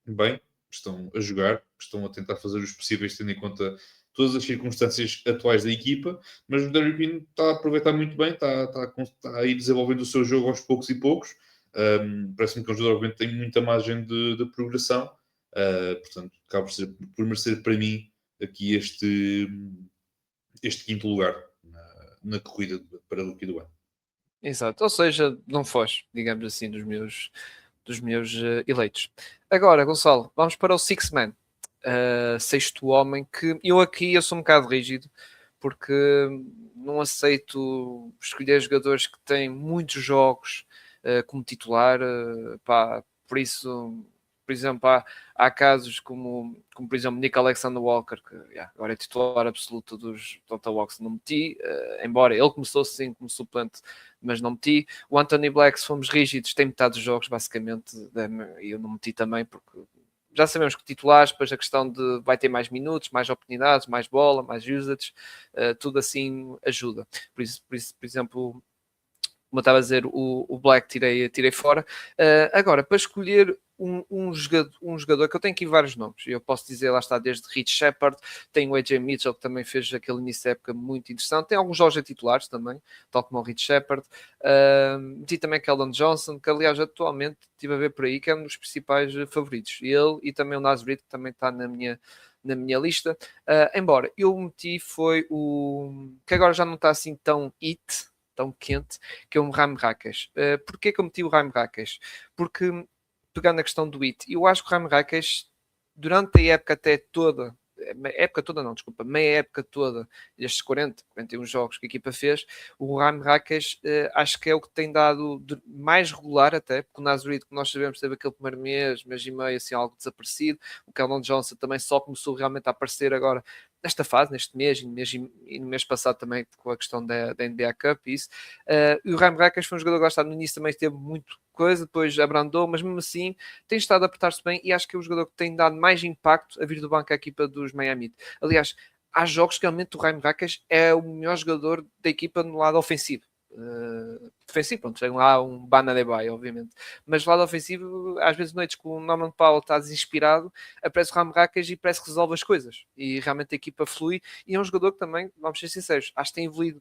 bem, estão a jogar, estão a tentar fazer os possíveis, tendo em conta todas as circunstâncias atuais da equipa, mas o Derrick Queen está a aproveitar muito bem, está a ir desenvolvendo o seu jogo aos poucos e poucos. Parece-me que é um jogador que tem muita margem de progressão, portanto, acaba por merecer para mim aqui este quinto lugar na corrida para o rookie do ano. Exato, ou seja, não foge, digamos assim, dos meus eleitos. Agora, Gonçalo, vamos para o Six Man, sexto homem, que eu sou um bocado rígido, porque não aceito escolher jogadores que têm muitos jogos como titular, pá, por isso, por exemplo, há casos como, por exemplo, Nick Alexander Walker, que agora é titular absoluto dos Atlanta Hawks, não meti, embora ele começou sim como suplente, mas não meti. O Anthony Black, se fomos rígidos, tem metade dos jogos, basicamente, e eu não meti também, porque já sabemos que titulares, depois a questão de vai ter mais minutos, mais oportunidades, mais bola, mais usage, tudo assim ajuda. Por exemplo, como eu estava a dizer, o Black tirei fora. Agora, para escolher um jogador que eu tenho aqui vários nomes, eu posso dizer, lá está, desde Rich Shepard, tem o AJ Mitchell, que também fez aquele início de época muito interessante, tem alguns jogos titulares também, tal como o Rich Shepard, meti também Keldon Johnson, que aliás atualmente estive a ver por aí, que é um dos principais favoritos, ele e também o Naz Reid, que também está na minha lista, embora eu meti foi o que agora já não está assim tão quente, que é o Rami Rakesh. Porquê que eu meti o Rami Rakesh? Porque, pegando na questão do IT, eu acho que o Rami Rakesh, durante a época até toda, meia época toda, destes 41 jogos que a equipa fez, o Rami Rakesh acho que é o que tem dado mais regular até, porque o Naz Reid, que nós sabemos, teve aquele primeiro mês e meio, assim, algo desaparecido. O Keldon Johnson também só começou realmente a aparecer agora nesta fase, neste mês e no mês passado também com a questão da NBA Cup e isso. E o Rami Rakesh foi um jogador que gostado no início, também teve muito coisa, depois abrandou, mas mesmo assim tem estado a apertar-se bem e acho que é o jogador que tem dado mais impacto a vir do banco à equipa dos Miami. Aliás, há jogos que realmente o Rami Rakesh é o melhor jogador da equipa no lado ofensivo. Defensivo, pronto, tem lá um Bana de Bay, obviamente, mas lado ofensivo, às vezes noites que o Norman Powell está desinspirado, aparece o Rami Rakesh e parece que resolve as coisas e realmente a equipa flui. E é um jogador que também, vamos ser sinceros, acho que tem evoluído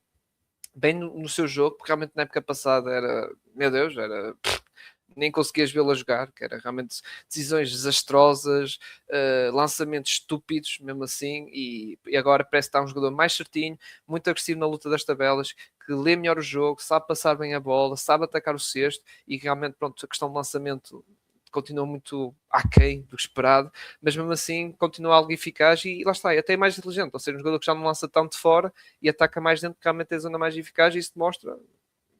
bem no seu jogo, porque realmente na época passada era, meu Deus, nem conseguias vê-lo a jogar, que era realmente decisões desastrosas, lançamentos estúpidos, mesmo assim, e agora parece que está um jogador mais certinho, muito agressivo na luta das tabelas, que lê melhor o jogo, sabe passar bem a bola, sabe atacar o cesto, e realmente, pronto, a questão de lançamento continua muito aquém do esperado, mas mesmo assim continua algo eficaz e lá está, e até mais inteligente, ou seja, um jogador que já não lança tanto de fora e ataca mais dentro, que realmente é a zona mais eficaz, e isso demonstra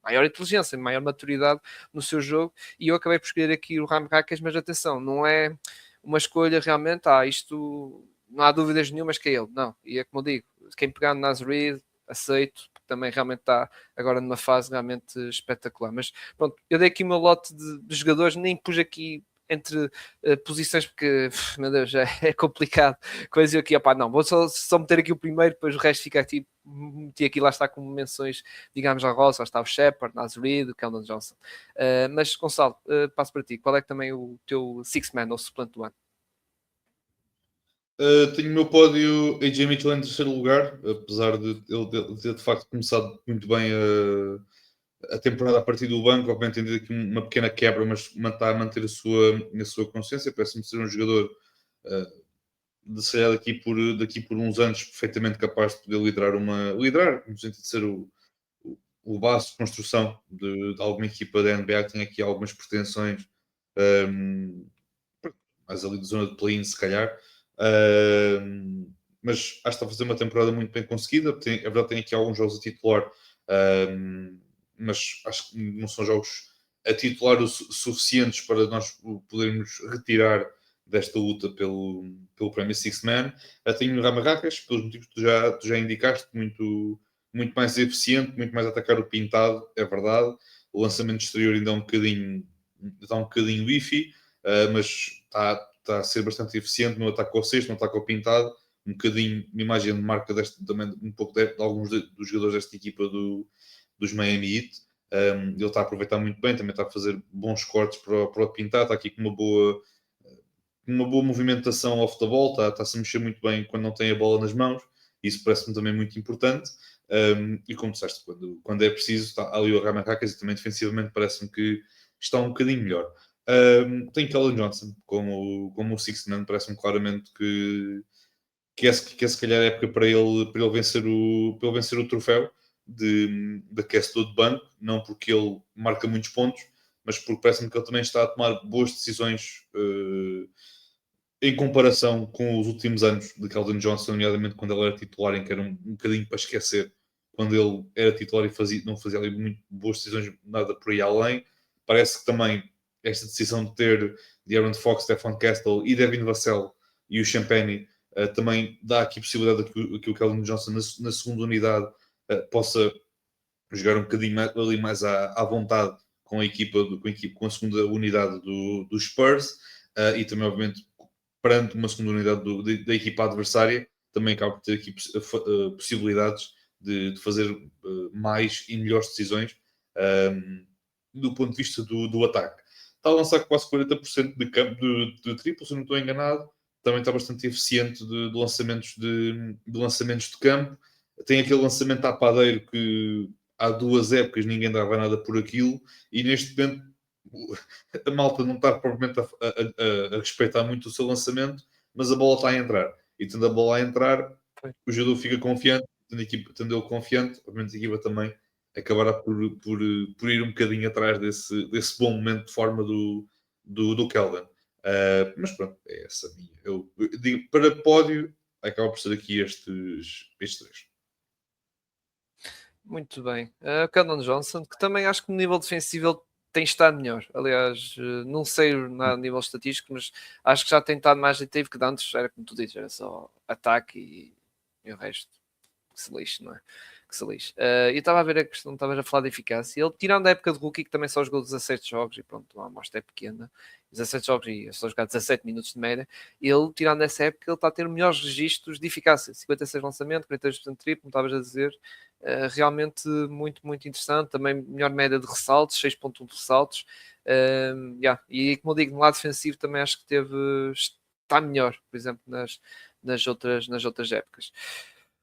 maior inteligência, maior maturidade no seu jogo, e eu acabei por escolher aqui o Ramírez, mas atenção, não é uma escolha realmente, isto não há dúvidas nenhumas que é ele, não, e é como eu digo, quem pegar no Nasri, aceito, porque também realmente está agora numa fase realmente espetacular, mas pronto, eu dei aqui o meu lote de jogadores, nem pus aqui entre posições, porque, meu Deus, é complicado. Coisa aqui, opá, não, vou só meter aqui o primeiro, depois o resto fica aqui, meti aqui, lá está, como menções, digamos, à roça, lá está o Shepard, Nas Reed, o Keldon Johnson. Mas, Gonçalo, passo para ti, qual é que também o teu Six-Man ou suplente do ano? Tenho o meu pódio AJ Mitchell em terceiro lugar, apesar de ele ter de facto começado muito bem a temporada a partir do banco, obviamente tem aqui uma pequena quebra, mas está a manter a sua consciência. Parece-me ser um jogador de ser daqui por uns anos perfeitamente capaz de poder liderar, no sentido de ser o base de construção de alguma equipa da NBA que tem aqui algumas pretensões, um, mais ali de zona de play-in, se calhar. Mas acho que está a fazer uma temporada muito bem conseguida. É verdade, tem aqui alguns jogos a titular, mas acho que não são jogos a titular suficientes para nós podermos retirar desta luta pelo prémio Six Man. Tenho o Ramarracas, pelos motivos que tu já indicaste, muito mais eficiente, muito mais a atacar o pintado, é verdade. O lançamento exterior ainda está um bocadinho wifi, mas está a ser bastante eficiente no ataque ao sexto, no ataque ao pintado, um bocadinho uma imagem de marca também um pouco de alguns dos jogadores desta equipa dos Miami Heat. Ele está a aproveitar muito bem, também está a fazer bons cortes para o pintado, está aqui com uma boa movimentação off the ball, está-se a mexer muito bem quando não tem a bola nas mãos, isso parece-me também muito importante. E como disseste, quando é preciso, está ali o Ramarracas e também defensivamente parece-me que está um bocadinho melhor. Tem Keldon Johnson como o Sixth Man, parece-me claramente que é se calhar a época para ele vencer o troféu de aquecedor de banco, não porque ele marca muitos pontos, mas porque parece-me que ele também está a tomar boas decisões em comparação com os últimos anos de Keldon Johnson, nomeadamente quando ele era titular, em que era um bocadinho para esquecer, quando ele era titular e não fazia ali muito boas decisões, nada por aí além. Parece que também esta decisão de ter De'Aaron Fox, Stephon Castle e Devin Vassell e o Champagne também dá aqui possibilidade de que o Keldon Johnson na segunda unidade possa jogar um bocadinho ali mais à vontade com com a segunda unidade dos Spurs e também, obviamente, perante uma segunda unidade da equipa adversária, também acaba por ter aqui possibilidades de fazer mais e melhores decisões do ponto de vista do ataque. Está a lançar quase 40% de campo de triplo, se não estou enganado. Também está bastante eficiente de lançamentos de campo. Tem aquele lançamento à padeiro que há 2 épocas ninguém dava nada por aquilo, e neste momento a malta não está propriamente a respeitar muito o seu lançamento, mas a bola está a entrar. E tendo a bola a entrar, o jogador fica confiante, tendo ele confiante, obviamente a equipa também acabará por ir um bocadinho atrás desse bom momento de forma do Keldon. Mas pronto, é essa a minha. Eu digo, para pódio, acaba por ser aqui estes três. Muito bem. O Keldon Johnson, que também acho que no nível defensivo ele tem estado melhor. Aliás, não sei nada a nível estatístico, mas acho que já tem estado mais ativo que antes. Era como tu dizes, era só ataque e o resto que se lixe, não é? Que se lixe. Eu estava a ver a questão, estavas a falar de eficácia. Ele, tirando a época de rookie, que também só jogou 17 jogos, e pronto, a amostra é pequena, 17 jogos e só jogar 17 minutos de média, ele, tirando essa época, ele está a ter melhores registros de eficácia. 56 lançamento, 42% triplo, como estavas a dizer. Realmente muito, muito interessante. Também melhor média de ressaltos, 6.1 de ressaltos. E como eu digo, no lado defensivo também acho que está melhor, por exemplo, nas outras épocas.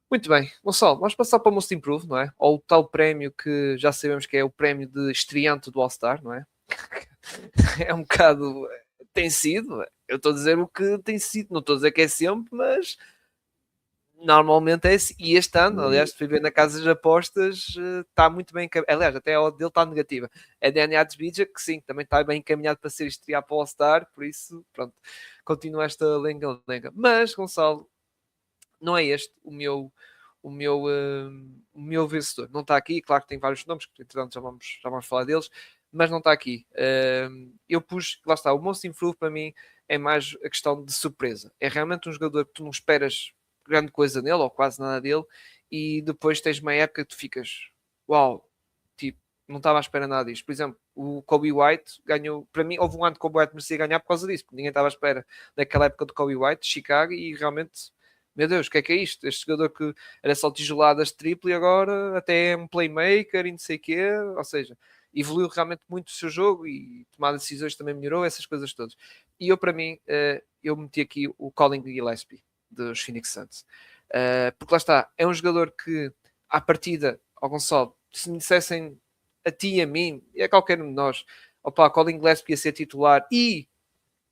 Muito bem, Gonçalo, vamos passar para o Most Improved, não é? Ou o tal prémio que já sabemos que é o prémio de estreante do All-Star, não é? É um bocado. Tem sido, eu estou a dizer o que tem sido, não estou a dizer que é sempre, mas normalmente é assim. E este ano, aliás, fui ver na casa das apostas, está muito bem encaminhado. Aliás, até a odd dele está negativa. É DNA Desbija, que sim, também está bem encaminhado para ser estreado para o All-Star, por isso, pronto, continua esta lenga-lenga. Mas, Gonçalo, não é este o meu vencedor. Não está aqui, claro que tem vários nomes, que entretanto já vamos falar deles, mas não está aqui. Eu pus, lá está, o Most Improved para mim é mais a questão de surpresa. É realmente um jogador que tu não esperas grande coisa nele, ou quase nada dele, e depois tens uma época que tu ficas, uau, tipo, não estava à espera nada disto. Por exemplo, o Kobe White ganhou, para mim, houve um ano que o Kobe White merecia ganhar por causa disso, porque ninguém estava à espera daquela época do Kobe White, de Chicago, e realmente, meu Deus, o que é isto? Este jogador que era só tijoladas triplo e agora até é um playmaker e não sei o quê, ou seja, evoluiu realmente muito o seu jogo e tomar decisões também melhorou, essas coisas todas. E eu, para mim, eu meti aqui o Colin Gillespie, dos Phoenix Suns. Porque lá está, é um jogador que, à partida, ao Gonçalo, se me dissessem a ti e a mim, e a qualquer um de nós, opa, Colin Gillespie ia ser titular e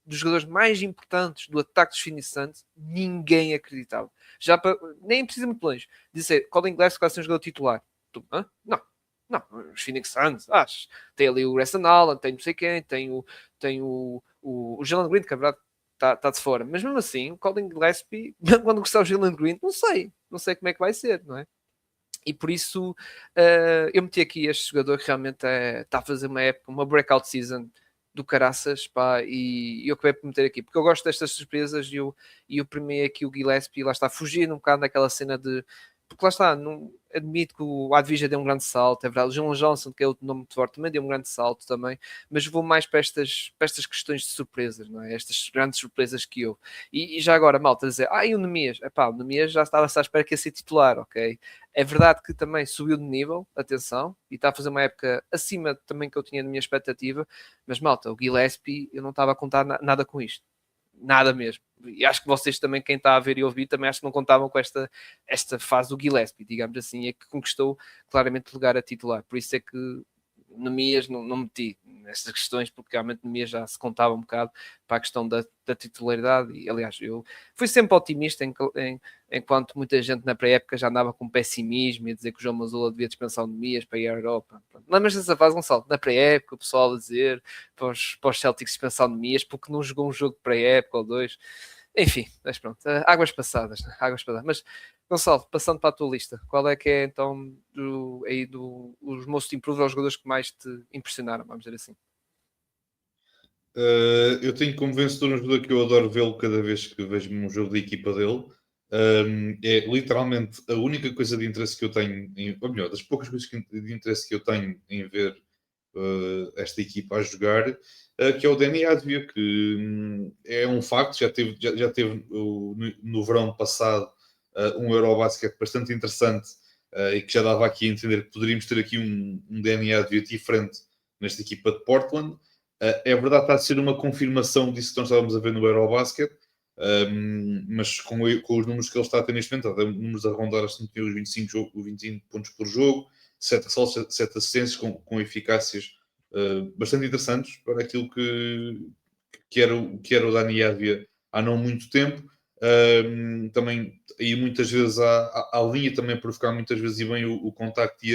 dos jogadores mais importantes do ataque dos Phoenix Suns, ninguém acreditava. Já para, nem precisa muito longe. Dizer, Colin Gillespie vai ser um jogador titular. Tu, não, não, os Phoenix Suns, tem ali o Grayson Allen, tem não sei quem, tem o Jalen Green, que a verdade está de fora. Mas mesmo assim, o Colin Gillespie, quando gostar o Jalen Green, não sei como é que vai ser, não é? E por isso eu meti aqui este jogador que realmente está a fazer uma época, uma breakout season do caraças, pá, e eu acabei por meter aqui, porque eu gosto destas surpresas e eu premiei aqui o Gillespie, lá está, fugindo um bocado daquela cena de, porque lá está, não, admito que o Advija deu um grande salto, é verdade, o Jalen Johnson, que é outro nome muito forte, também deu um grande salto também, mas vou mais para estas questões de surpresas, não é? Estas grandes surpresas que eu. E já agora, malta, dizer, e o Nemias? Epá, o Nemias já estava à espera que ia ser titular, ok? É verdade que também subiu de nível, atenção, e está a fazer uma época acima também que eu tinha na minha expectativa, mas malta, o Gillespie, eu não estava a contar nada com isto. Nada mesmo. E acho que vocês também, quem está a ver e ouvir, também acho que não contavam com esta fase do Gillespie, digamos assim, é que conquistou claramente lugar a titular. Por isso é que Nemias não meti nestas questões, porque realmente Nemias já se contava um bocado para a questão da titularidade. E aliás, eu fui sempre otimista enquanto muita gente na pré-época já andava com pessimismo e a dizer que o João Mazzola devia dispensar o Nemias para ir à Europa. Lembras dessa fase, Gonçalo? Na pré-época, o pessoal a dizer para os Celtics dispensar o Nemias porque não jogou um jogo de pré-época ou dois. Enfim, mas pronto, águas passadas, águas passadas. Mas, Gonçalo, passando para a tua lista, qual é que é então os most improved, os jogadores que mais te impressionaram, vamos dizer assim? Eu tenho como vencedor um jogador que eu adoro vê-lo cada vez que vejo um jogo de equipa dele. É literalmente a única coisa de interesse que eu tenho, ou melhor, das poucas coisas de interesse que eu tenho em ver esta equipa a jogar, que é o Dani Advia, que é um facto, já teve no verão passado um Eurobasket bastante interessante e que já dava aqui a entender que poderíamos ter aqui um Dani Advia diferente nesta equipa de Portland. É verdade, está a ser uma confirmação disso que nós estávamos a ver no Eurobasket, mas com os números que ele está a ter neste momento, está a ter números a rondar os 25 pontos por jogo, 7 ressaltos, 7 assistências com eficácias bastante interessantes para aquilo que era o Dani Advia há não muito tempo. Também aí muitas vezes à linha também a provocar muitas vezes e bem o contacto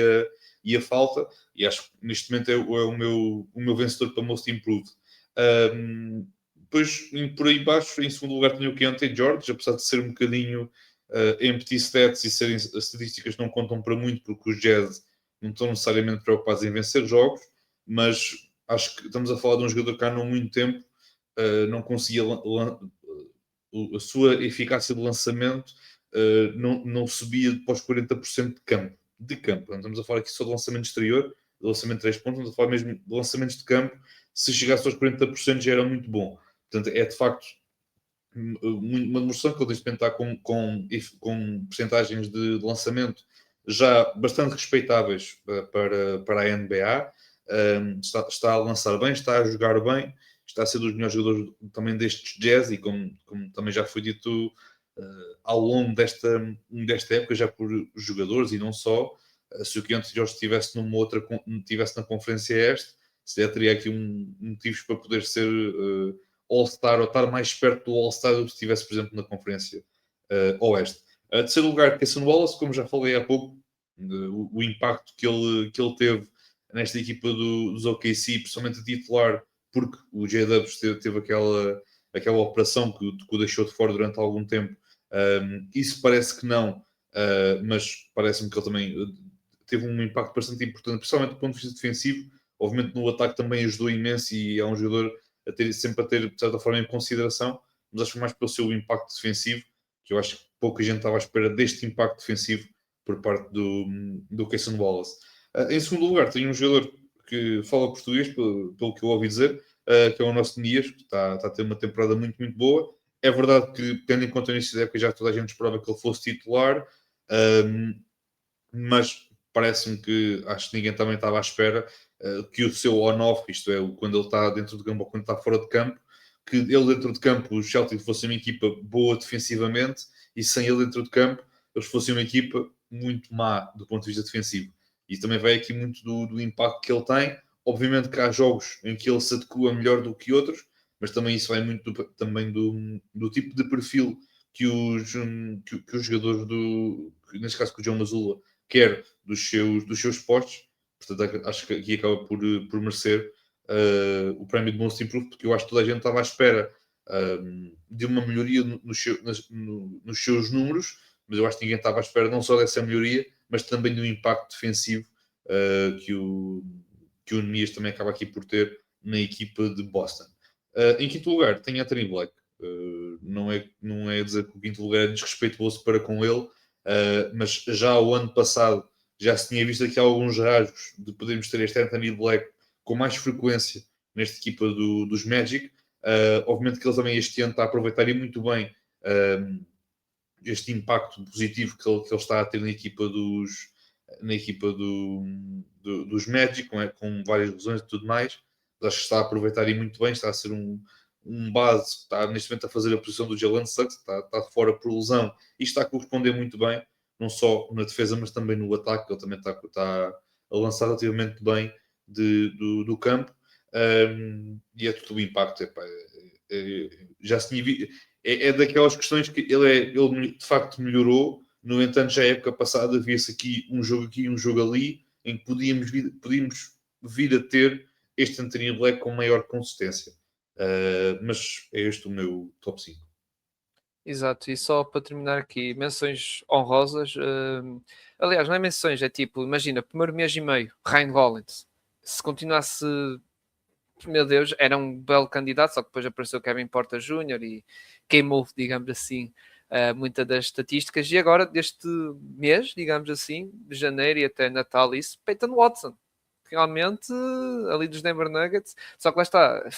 e a falta, e acho que neste momento é o meu vencedor para Most Improved. Depois, por aí baixo, em segundo lugar, tenho o Keontae George, apesar de ser um bocadinho empty stats e serem as estatísticas não contam para muito, porque os Jazz não estão necessariamente preocupados em vencer jogos, mas acho que estamos a falar de um jogador que há não muito tempo não conseguia a sua eficácia de lançamento não subia para os 40% de campo. Não estamos a falar aqui só de lançamento exterior, de lançamento de 3 pontos, estamos a falar mesmo de lançamentos de campo. Se chegasse aos 40% já era muito bom. Portanto, é de facto uma demonstração que ele tem de estar com percentagens de lançamento já bastante respeitáveis para a NBA. Está a lançar bem, está a jogar bem, está a ser dos melhores jogadores também destes Jazz e como também já foi dito ao longo desta época já por jogadores e não só, se o Keontae George estivesse na conferência este, se teria aqui motivos para poder ser All-Star ou estar mais perto do All-Star do que se estivesse, por exemplo, na conferência Oeste. Terceiro lugar, Cason Wallace, como já falei há pouco, o impacto que ele teve nesta equipa dos OKC, principalmente a titular, porque o J-Dubs teve aquela operação que o deixou de fora durante algum tempo. Isso parece que não mas parece-me que ele também teve um impacto bastante importante, principalmente do ponto de vista defensivo. Obviamente no ataque também ajudou imenso e é um jogador sempre a ter, de certa forma, em consideração, mas acho que mais pelo seu impacto defensivo, que eu acho que pouca gente estava à espera deste impacto defensivo por parte do Cason Wallace. Em segundo lugar, tem um jogador que fala português, pelo que eu ouvi dizer, que é o nosso Nias, que está a ter uma temporada muito, muito boa. É verdade que, tendo em conta o início da época, já toda a gente esperava que ele fosse titular, mas parece-me que acho que ninguém também estava à espera que o seu on-off, isto é, quando ele está dentro de campo ou quando está fora de campo, que ele dentro de campo, o Celtic fosse uma equipa boa defensivamente e sem ele dentro de campo, eles fossem uma equipa muito má do ponto de vista defensivo. E também vai aqui muito do impacto que ele tem. Obviamente que há jogos em que ele se adequa melhor do que outros, mas também isso vai muito também do tipo de perfil que os jogadores neste caso com o João Mazula, quer dos seus postos. Portanto, acho que aqui acaba por merecer o prémio de Most Improved, porque eu acho que toda a gente estava à espera de uma melhoria nos seus números, mas eu acho que ninguém estava à espera não só dessa melhoria, mas também do impacto defensivo que o Nemias também acaba aqui por ter na equipa de Boston. Em quinto lugar, tem Anthony Black. Não é dizer que o quinto lugar é desrespeituoso para com ele, mas já o ano passado já se tinha visto aqui alguns rasgos de podermos ter este Anthony Black com mais frequência nesta equipa dos Magic. Obviamente que ele também este ano está a aproveitar e muito bem este impacto positivo que ele está a ter na equipa dos Magic, com várias lesões e tudo mais. Acho que está a aproveitar e muito bem, está a ser um base, está neste momento a fazer a posição do Jalen Suggs, está fora por lesão e está a corresponder muito bem, não só na defesa, mas também no ataque. Ele também está a lançar relativamente bem do campo, e é tudo o impacto. Já se tinha visto, é daquelas questões que ele de facto melhorou. No entanto, já a época passada via-se aqui um jogo ali, em que podíamos vir a ter este Anthony Black com maior consistência. Mas é este o meu top 5. Exato, e só para terminar aqui, menções honrosas. Aliás, não é menções, é tipo, imagina, primeiro mês e meio, Ryan Rollins. Se continuasse, meu Deus, era um belo candidato, só que depois apareceu Kevin Porter Jr. e queimou, digamos assim, muitas das estatísticas. E agora, deste mês, digamos assim, de janeiro e até Natal, isso, Peyton Watson. Realmente, ali dos Denver Nuggets, só que lá está,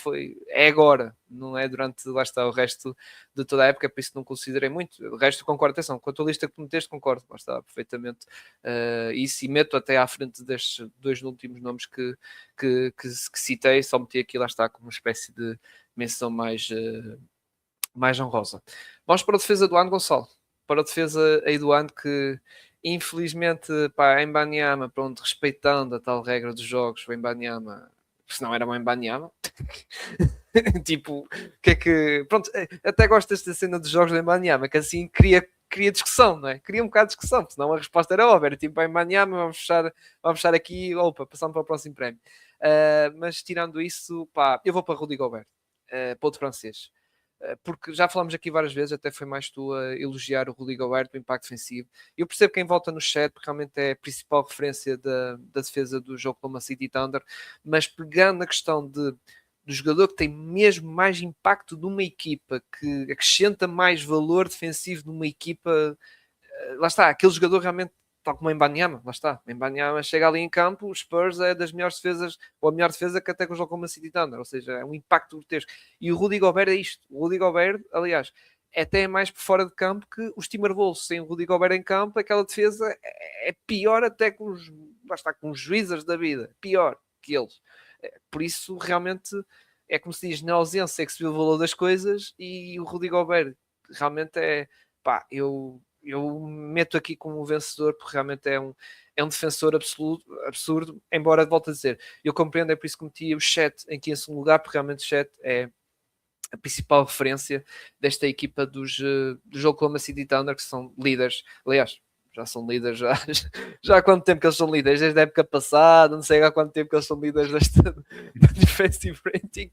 é agora, não é durante, lá está, o resto de toda a época, por isso não considerei muito. O resto concordo, atenção, com a tua lista que meteste, concordo, lá está, perfeitamente. Isso, e meto até à frente destes dois últimos nomes que citei, só meti aqui, lá está, como uma espécie de menção mais honrosa. Vamos para a defesa do ano, Gonçalo. Para a defesa aí do ano que infelizmente, pá, em Banyama, pronto, respeitando a tal regra dos jogos, o Embanyama, se não era o Embanyama, tipo, que é que, pronto, até gosto desta cena dos jogos do Embanyama, que assim cria discussão, não é? Cria um bocado de discussão, porque senão a resposta era óbvia, era tipo, Embanyama, vamos fechar aqui, opa, passando para o próximo prémio. Mas tirando isso, pá, eu vou para Rudy Gobert, para outro francês. Porque já falamos aqui várias vezes, até foi mais tu a elogiar o Rudy Gobert, o impacto defensivo. Eu percebo quem volta no chat, porque realmente é a principal referência da defesa do jogo como a City Thunder, mas pegando na questão do jogador que tem mesmo mais impacto numa equipa, que acrescenta mais valor defensivo numa equipa, lá está, aquele jogador realmente, tal como em Embanyama, lá está, Embanyama chega ali em campo, o Spurs é das melhores defesas, ou a melhor defesa que até com o jogo como a City Thunder, ou seja, é um impacto grotesco. E o Rudy Gobert é isto, o Rudy Gobert, aliás, é até mais por fora de campo que os Timberwolves sem o Rudy Gobert em campo, aquela defesa é pior até com os juízes da vida, pior que eles. Por isso, realmente, é como se diz, na ausência é que se vê o valor das coisas, e o Rudy Gobert realmente pá, eu meto aqui como vencedor porque realmente é um defensor absurdo, embora, volto a dizer, eu compreendo, é por isso que meti o Chet em quinto lugar, porque realmente o Chet é a principal referência desta equipa do jogo Oklahoma City Thunder, que são líderes, aliás, já são líderes já há quanto tempo que eles são líderes? Desde a época passada, não sei há quanto tempo que eles são líderes do defensive rating,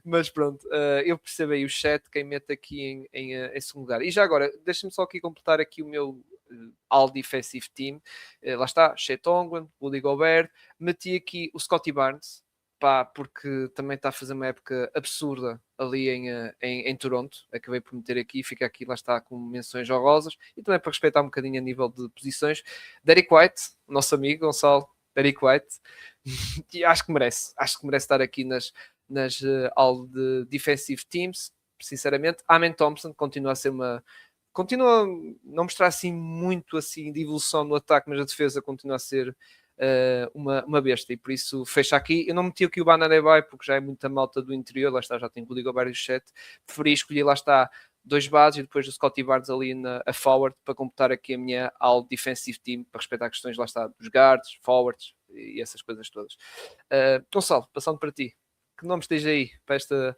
mas pronto, eu percebo aí o chat, quem mete aqui em segundo lugar. E já agora, deixa-me só aqui completar aqui o meu All Defensive Team. Lá está, Shea Tongwen, Rudy Gobert. Meti aqui o Scottie Barnes, pá, porque também está a fazer uma época absurda ali em Toronto. Acabei por meter aqui, fica aqui, lá está, com menções honrosas. E também para respeitar um bocadinho a nível de posições. Derrick White, nosso amigo Gonçalo, Derrick White. E acho que merece estar aqui nas All de Defensive Teams, sinceramente. Amen Thompson continua a não mostrar assim muito assim de evolução no ataque, mas a defesa continua a ser uma besta, e por isso fecha aqui. Eu não meti aqui o Banadebaio porque já é muita malta do interior, lá está, já tem o Rudy Gobert e o Chet. Preferi escolher, lá está, 2 bases e depois o Scottie Barnes ali a forward para completar aqui a minha All Defensive Team, para respeitar questões, lá está, dos guards, forwards e essas coisas todas. Gonçalo, passando para ti, que nomes tens aí para esta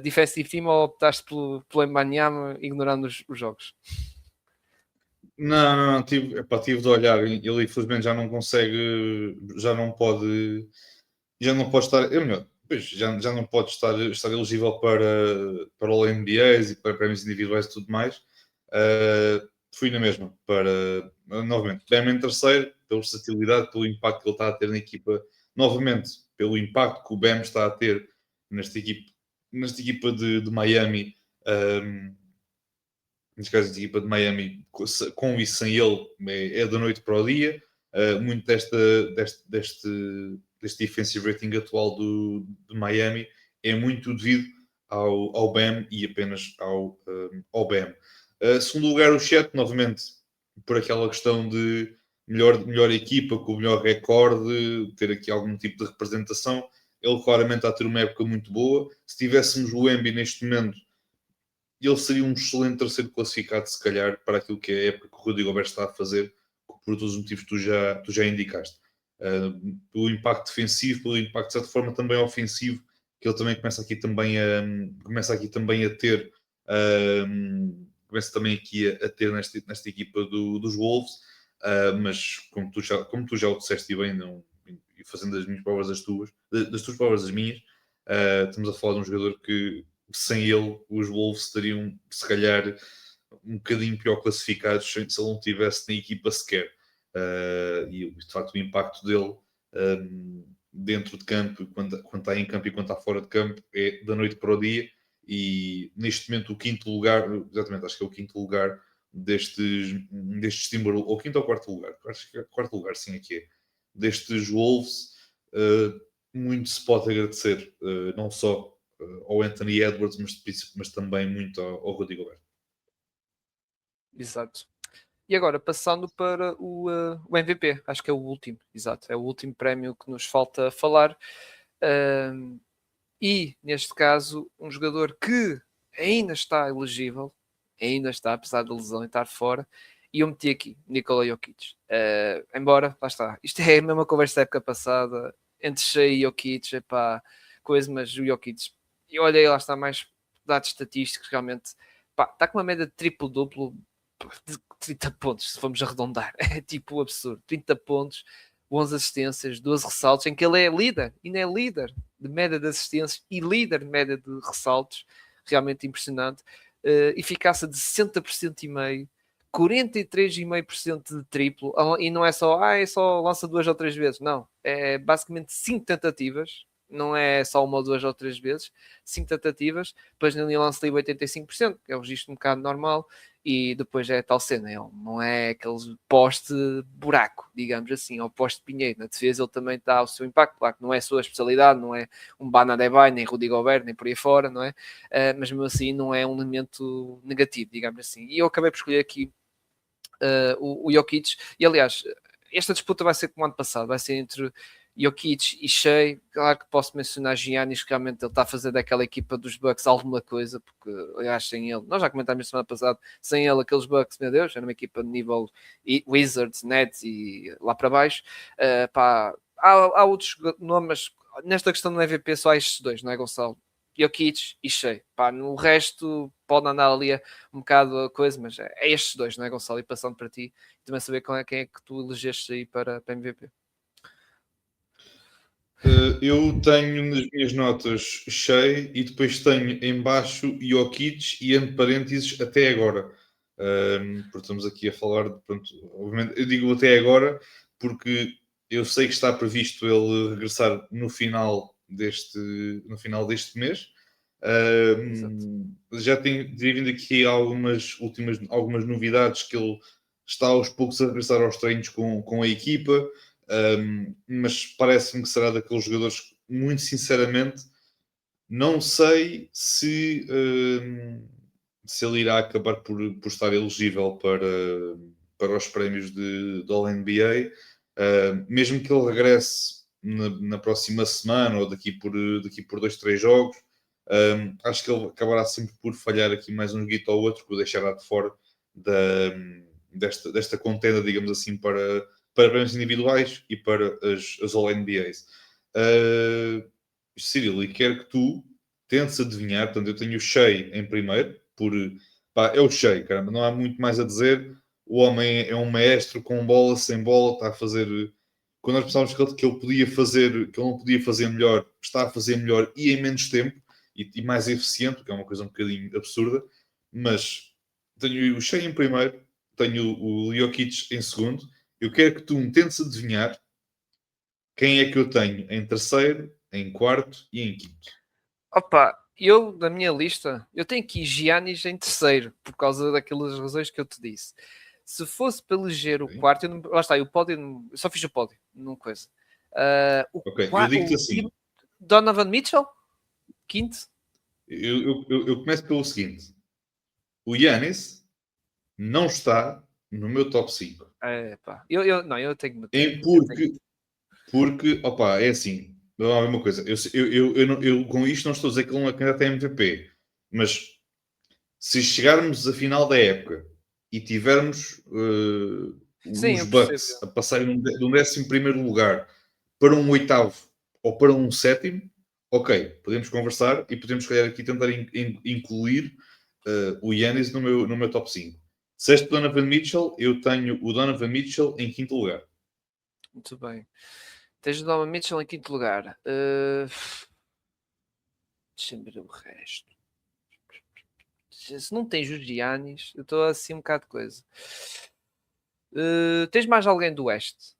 Defensive Team, ou optaste pelo Embanyama ignorando os jogos? Não, tive de olhar. Ele infelizmente já não consegue, já não pode estar, é melhor, pois, já não pode estar elegível para o NBAs e para prémios individuais e tudo mais. Fui na mesma novamente, Bam em terceiro, pela versatilidade, pelo impacto que ele está a ter na equipa, novamente, pelo impacto que o Bam está a ter nesta equipa de Miami. Neste caso, a equipa de Miami, com e sem ele, é da noite para o dia. Muito deste defensive rating atual de Miami é muito devido ao Bam e apenas ao Bam. Segundo lugar, o Chet, novamente, por aquela questão de melhor equipa, com o melhor recorde, ter aqui algum tipo de representação. Ele claramente está a ter uma época muito boa. Se tivéssemos o Embiid neste momento, ele seria um excelente terceiro classificado, se calhar, para aquilo que é a época que o Rudy Gobert está a fazer, por todos os motivos que tu já indicaste. Pelo impacto defensivo, pelo impacto, de certa forma, também ofensivo, que ele também começa aqui também a ter, começa também aqui a ter nesta equipa dos Wolves, mas como tu já o disseste bem, não, e fazendo as minhas palavras das tuas palavras as minhas, estamos a falar de um jogador que sem ele os Wolves estariam se calhar um bocadinho pior classificados se ele não estivesse na equipa sequer. E de facto o impacto dele dentro de campo, quando está em campo e quando está fora de campo, é da noite para o dia. E neste momento o quinto lugar, exatamente, acho que é o quinto lugar destes Timberwolves, ou quinto ou quarto lugar, acho que é quarto lugar, sim, aqui é, destes Wolves. Muito se pode agradecer, não só ao Anthony Edwards, mas também muito ao Rudy Gobert. Exato. E agora, passando para o MVP, acho que é o último, exato, é o último prémio que nos falta falar. E, neste caso, um jogador que ainda está elegível, ainda está, apesar da lesão e estar fora, e eu meti aqui, Nikola Jokic. Embora, lá está, isto é a mesma conversa da época passada, entre Shea e Jokic, coisa, mas o Jokic, eu olhei, lá está, mais dados estatísticos, realmente, está com uma média de triplo-duplo de 30 pontos, se formos arredondar. É tipo absurdo. 30 pontos, 11 assistências, 12 ressaltos, em que ele é líder, e não é líder de média de assistências e líder de média de ressaltos. Realmente impressionante. Eficácia de 60% e meio, 43,5% de triplo, e não é só lança 2 ou 3 vezes, não. É basicamente 5 tentativas, não é só 1 ou 2 ou 3 vezes, 5 tentativas, depois na linha lance livre 85%, que é um registro um bocado normal, e depois é a tal cena, ele não é aquele poste buraco, digamos assim, ou poste pinheiro. Na defesa ele também está o seu impacto, claro que não é a sua especialidade, não é um Banadebaio, nem Rudy Gobert, nem por aí fora, não é? Mas mesmo assim não é um elemento negativo, digamos assim. E eu acabei por escolher aqui o Jokic, e aliás, esta disputa vai ser como ano passado, vai ser entre Jokic e Shea. Claro que posso mencionar Giannis, que realmente ele está a fazer daquela equipa dos Bucks alguma coisa, porque aliás sem ele, nós já comentámos semana passada, sem ele aqueles Bucks, meu Deus, era uma equipa de nível Wizards, Nets e lá para baixo. Há outros nomes, nesta questão do MVP só há estes dois, não é, Gonçalo? Jokic e Shea. No resto pode andar ali um bocado a coisa, mas é estes dois, não é, Gonçalo? E passando para ti, também saber quem é que tu elegeste aí para MVP. Eu tenho nas minhas notas Shea e depois tenho em baixo Jokic e entre parênteses até agora. Porque estamos aqui a falar, pronto, obviamente, eu digo até agora, porque eu sei que está previsto ele regressar no final deste mês. Exato. Já tem vindo aqui algumas novidades que ele está aos poucos a regressar aos treinos com a equipa, mas parece-me que será daqueles jogadores que, muito sinceramente, não sei se ele irá acabar por estar elegível para os prémios de All-NBA, mesmo que ele regresse na próxima semana ou daqui por 2, 3 jogos. Acho que ele acabará sempre por falhar aqui mais um joguito ou outro, que o deixará de fora da, desta contenda, digamos assim, para prémios individuais e para as All-NBAs. Cyril, e quero que tu tentes adivinhar. Portanto, eu tenho o Shea em primeiro, é o Shea, caramba, não há muito mais a dizer. O homem é um maestro com bola, sem bola, está a fazer. Quando nós pensávamos que ele podia fazer, que ele não podia fazer melhor, está a fazer melhor e em menos tempo e mais eficiente, que é uma coisa um bocadinho absurda. Mas tenho o Shea em primeiro, tenho o Jokic em segundo. Eu quero que tu me tentes adivinhar quem é que eu tenho em terceiro, em quarto e em quinto. Opa, eu, na minha lista, eu tenho aqui Giannis em terceiro, por causa daquelas razões que eu te disse. Se fosse para eleger o Ok, quarto, lá está, o pódio, eu só fiz o pódio, não coisa. O, ok, eu digo-te e assim. Donovan Mitchell, quinto. Eu começo pelo seguinte: o Giannis não está no meu top 5. Pá, não, eu tenho que meter. Em Eu tenho que porque, opa, é assim, não há uma coisa. Eu com isto não estou a dizer que ele não é candidato a MVP, mas se chegarmos à final da época e tivermos Sim, os eu percebo. Bucks a passarem de um 11º lugar para um oitavo ou para um sétimo, ok, podemos conversar e podemos, se calhar, aqui tentar incluir o Yannis no meu top 5. Sexto Donovan Mitchell, eu tenho o Donovan Mitchell em quinto lugar. Muito bem. Tens o Donovan Mitchell em quinto lugar. Deixa-me ver o resto. Se não tens os Giannis, eu estou assim um bocado de coisa. Tens mais alguém do Oeste?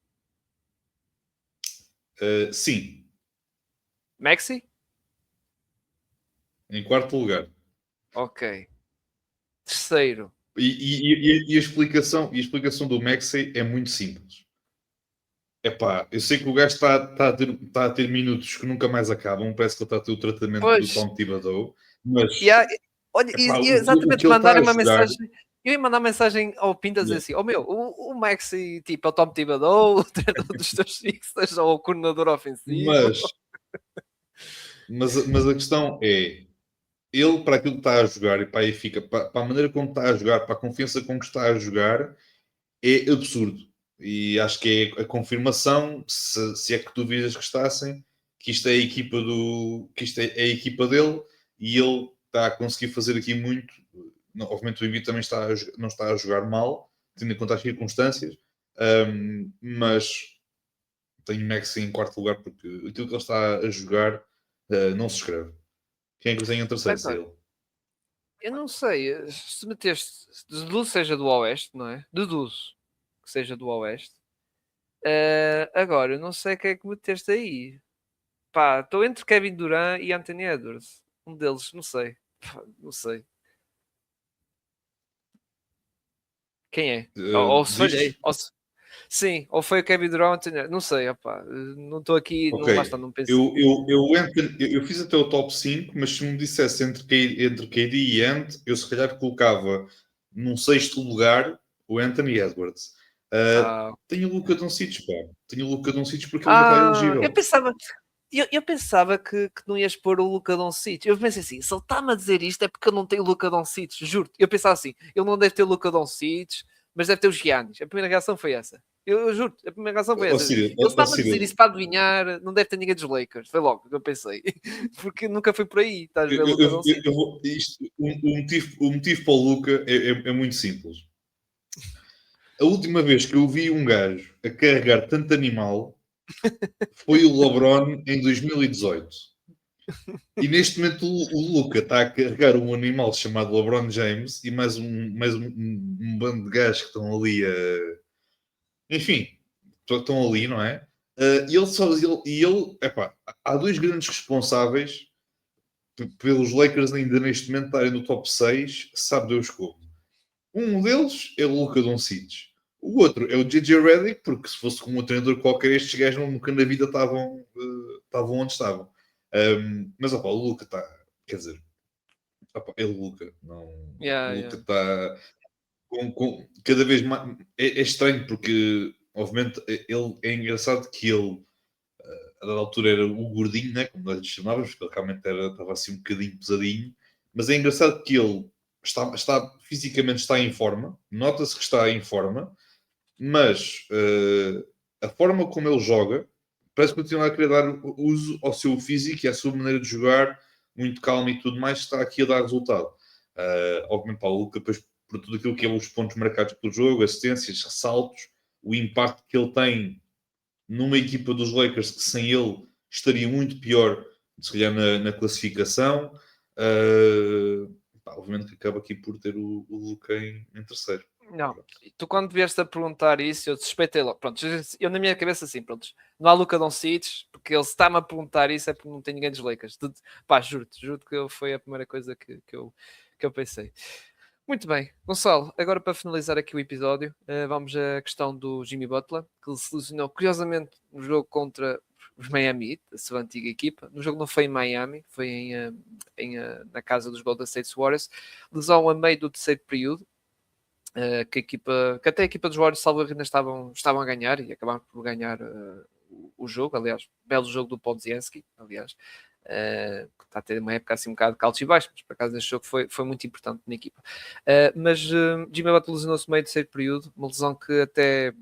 Sim, Maxi? em quarto lugar. Ok. Terceiro. E a explicação do Maxey é muito simples. Epá, eu sei que o gajo está a ter minutos que nunca mais acabam, parece que ele está a ter o tratamento do Pois. Tom Thibodeau, mas E há- olha, epá, e o exatamente que ele está mandarem a uma jogar. mensagem. Eu ia mandar mensagem ao Pinto a dizer Yeah. assim: meu, o Maxi, tipo, é o Tom Thibodeau, o treinador dos teus Sixers, ou o coordenador ofensivo. Mas, mas a questão é, ele para aquilo que está a jogar e para, para a maneira como está a jogar, para a confiança com que está a jogar, é absurdo. E acho que é a confirmação, se é que tu visas que estassem, que isto é a equipa que isto é a equipa dele e ele está a conseguir fazer aqui muito. Obviamente o Embiid também não está a jogar mal, tendo em conta as circunstâncias, mas tenho o Maxi em quarto lugar porque aquilo que ele está a jogar não se escreve. Quem é que eu tenho em terceiro, Mas olha, Cyril? eu não sei, se meteste, deduzo seja do Oeste, não é? Deduzo que seja do Oeste. Agora, eu não sei quem é que meteste aí. Pá, estou entre Kevin Durant e Anthony Edwards. Um deles, não sei. Pá, não sei. Quem é? Ou se falhei. Diz? Sim, ou foi o Kevin Durant, não sei, opá, não estou aqui, Ok. não, lá está, não penso. Eu fiz até o top 5, mas se me dissesse entre KD e Ant, eu se calhar colocava num sexto lugar o Anthony Edwards. Ah, Tenho o Luka Doncic, pá. Tenho o Luka Doncic porque ele ainda está eu elegível. pensava, eu pensava que não ias pôr o Luka Doncic. Eu pensei assim, se ele está-me a dizer isto é porque eu não tenho o Luka Doncic, juro. Eu pensava assim, ele não deve ter o Luka Doncic, mas deve ter os Giannis. A primeira reação foi essa. Eu juro, a primeira reação foi Ó essa. Ele Cyril, está-me a dizer isso para adivinhar, não deve ter ninguém dos Lakers. Foi logo que eu pensei. Porque nunca foi por aí, estás a ver, Luka Doncic. o motivo para o Luka é muito simples. A última vez que eu vi um gajo a carregar tanto animal foi o LeBron em 2018. E neste momento o Luka está a carregar um animal chamado LeBron James e mais um bando de gajos que estão ali enfim, estão ali, não é? E epá, há dois grandes responsáveis pelos Lakers ainda neste momento estarem no top 6, sabe Deus como. Um deles é o Luka Doncic. O outro é o JJ Redick, porque se fosse com um treinador qualquer, estes gajos nunca na vida estavam onde estavam. Mas opa, o Luka está, quer dizer, opa, é o Luka. Não, Yeah, o yeah. Luka está cada vez mais. É estranho porque, obviamente, ele é engraçado que ele a dada altura era o gordinho, né? Como nós lhe chamávamos, porque ele realmente estava assim um bocadinho pesadinho. Mas é engraçado que ele fisicamente está em forma, nota-se que está em forma, mas a forma como ele joga parece continuar a querer dar uso ao seu físico e à sua maneira de jogar, muito calmo e tudo mais, está aqui a dar resultado. Obviamente, para o Luca, depois, por tudo aquilo que é os pontos marcados pelo jogo, assistências, ressaltos, o impacto que ele tem numa equipa dos Lakers que sem ele estaria muito pior, se calhar na classificação. Obviamente que acaba aqui por ter o Luka em terceiro. Não, Pronto. tu quando vieste a perguntar isso, eu suspeitei logo. Pronto, eu na minha cabeça assim, pronto, não há Luka Doncic, porque ele está-me a perguntar isso é porque não tem ninguém dos Lakers. Pá, juro-te que foi a primeira coisa que eu pensei. Muito bem, Gonçalo, agora para finalizar aqui o episódio, vamos à questão do Jimmy Butler, que ele se lesionou curiosamente no jogo contra os Miami Heat, a sua antiga equipa. No jogo não foi em Miami, foi na casa dos Golden State Warriors. Lesão a meio do terceiro período, que até a equipa dos Warriors, salvo erro, ainda estavam a ganhar e acabaram por ganhar o jogo. Aliás, belo jogo do Podziemski, aliás, que está a ter uma época assim um bocado de altos e baixos, mas por acaso este jogo foi muito importante na equipa. Mas Jimmy Butler lesionou-se no meio do terceiro período, uma lesão que até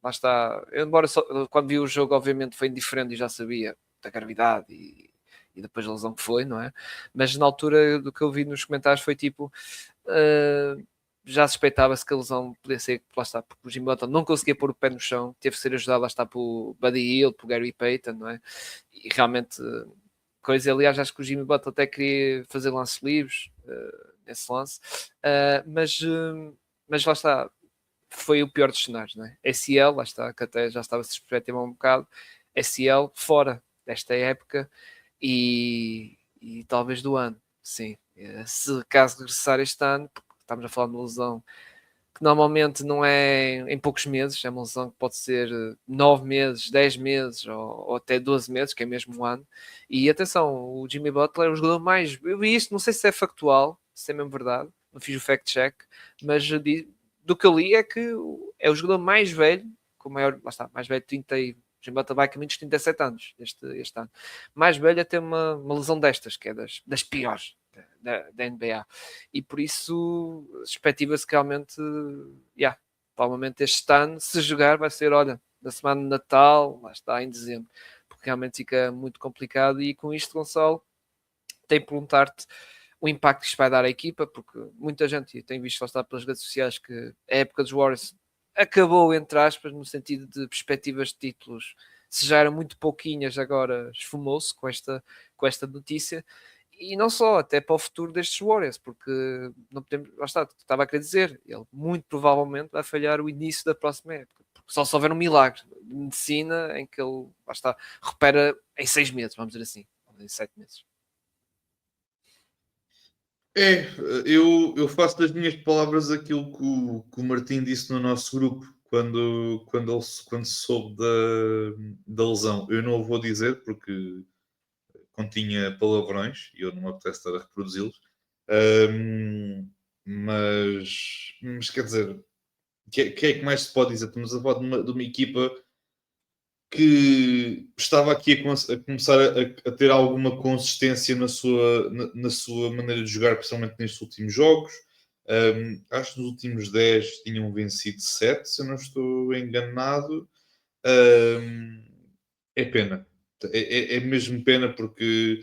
lá está, embora quando vi o jogo, obviamente foi indiferente e já sabia da gravidade e depois a lesão que foi, não é? Mas na altura do que eu vi nos comentários foi tipo. Uh, já suspeitava-se que a lesão podia ser, lá está, porque o Jimmy Butler não conseguia pôr o pé no chão, teve que ser ajudado, lá está, por Buddy Hield, por Gary Payton, não é? E realmente, coisa, aliás, acho que o Jimmy Butler até queria fazer lance livres nesse lance, mas lá está, foi o pior dos cenários, não é? SL, lá está, que até já estava a se perspectivar um bocado, SL fora desta época e talvez do ano, sim. Se caso regressar este ano, porque estamos a falar de uma lesão que normalmente não é em poucos meses, é uma lesão que pode ser 9 meses, 10 meses ou até 12 meses, que é mesmo um ano. E atenção, o Jimmy Butler é o jogador mais. Eu vi isto, não sei se é factual, se é mesmo verdade, não fiz o fact-check, mas do que eu li é que é o jogador mais velho, com maior, lá está, mais velho, 30 e. Jimmy Butler vai a caminho dos 37 anos este ano. Mais velho a ter uma lesão destas, que é das piores da NBA. E por isso, expectativa-se que realmente, provavelmente este ano, se jogar, vai ser, olha, na semana de Natal, lá está, em dezembro, porque realmente fica muito complicado. E com isto, Gonçalo, tenho que perguntar-te o impacto que isto vai dar à equipa, porque muita gente tem visto estar pelas redes sociais que a época dos Warriors acabou, entre aspas, no sentido de perspectivas de títulos, se já eram muito pouquinhas, agora esfumou-se com esta notícia. E não só, até para o futuro destes Warriors, porque não podemos, lá está, estava a querer dizer, ele muito provavelmente vai falhar o início da próxima época, porque só se houver um milagre de medicina em que ele, lá está, recupera em 6 meses, vamos dizer assim, em 7 meses. É, eu faço das minhas palavras aquilo que o Martim disse no nosso grupo quando se soube da lesão. Eu não o vou dizer porque continha palavrões e eu não me apetece estar a reproduzi-los. Ahm, mas quer dizer, que é que mais se pode dizer? Estamos a falar de uma equipa que estava aqui a começar a ter alguma consistência na sua maneira de jogar, principalmente nestes últimos jogos. Acho que nos últimos 10 tinham vencido 7, se eu não estou enganado. Um, é pena. É mesmo pena porque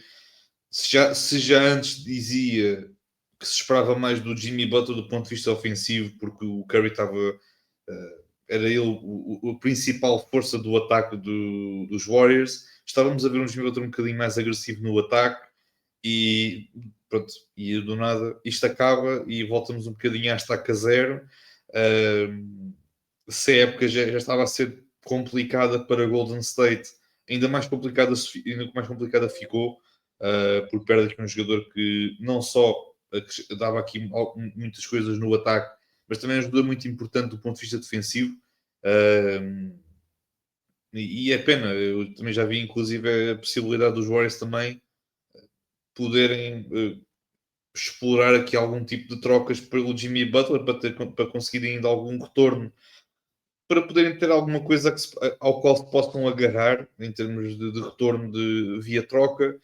se já antes dizia que se esperava mais do Jimmy Butler do ponto de vista ofensivo, porque o Curry estava era ele a principal força do ataque dos Warriors. Estávamos a ver um Jimmy Butler um bocadinho mais agressivo no ataque e pronto, e do nada isto acaba e voltamos um bocadinho à estaca zero. Se a época já estava a ser complicada para Golden State, ainda mais complicada ficou, por perda de um jogador que não só dava aqui muitas coisas no ataque, mas também é um jogador muito importante do ponto de vista defensivo. E é pena, eu também já vi inclusive a possibilidade dos Warriors também poderem explorar aqui algum tipo de trocas pelo Jimmy Butler para conseguir ainda algum retorno, para poderem ter alguma coisa ao qual se possam agarrar em termos de retorno via troca.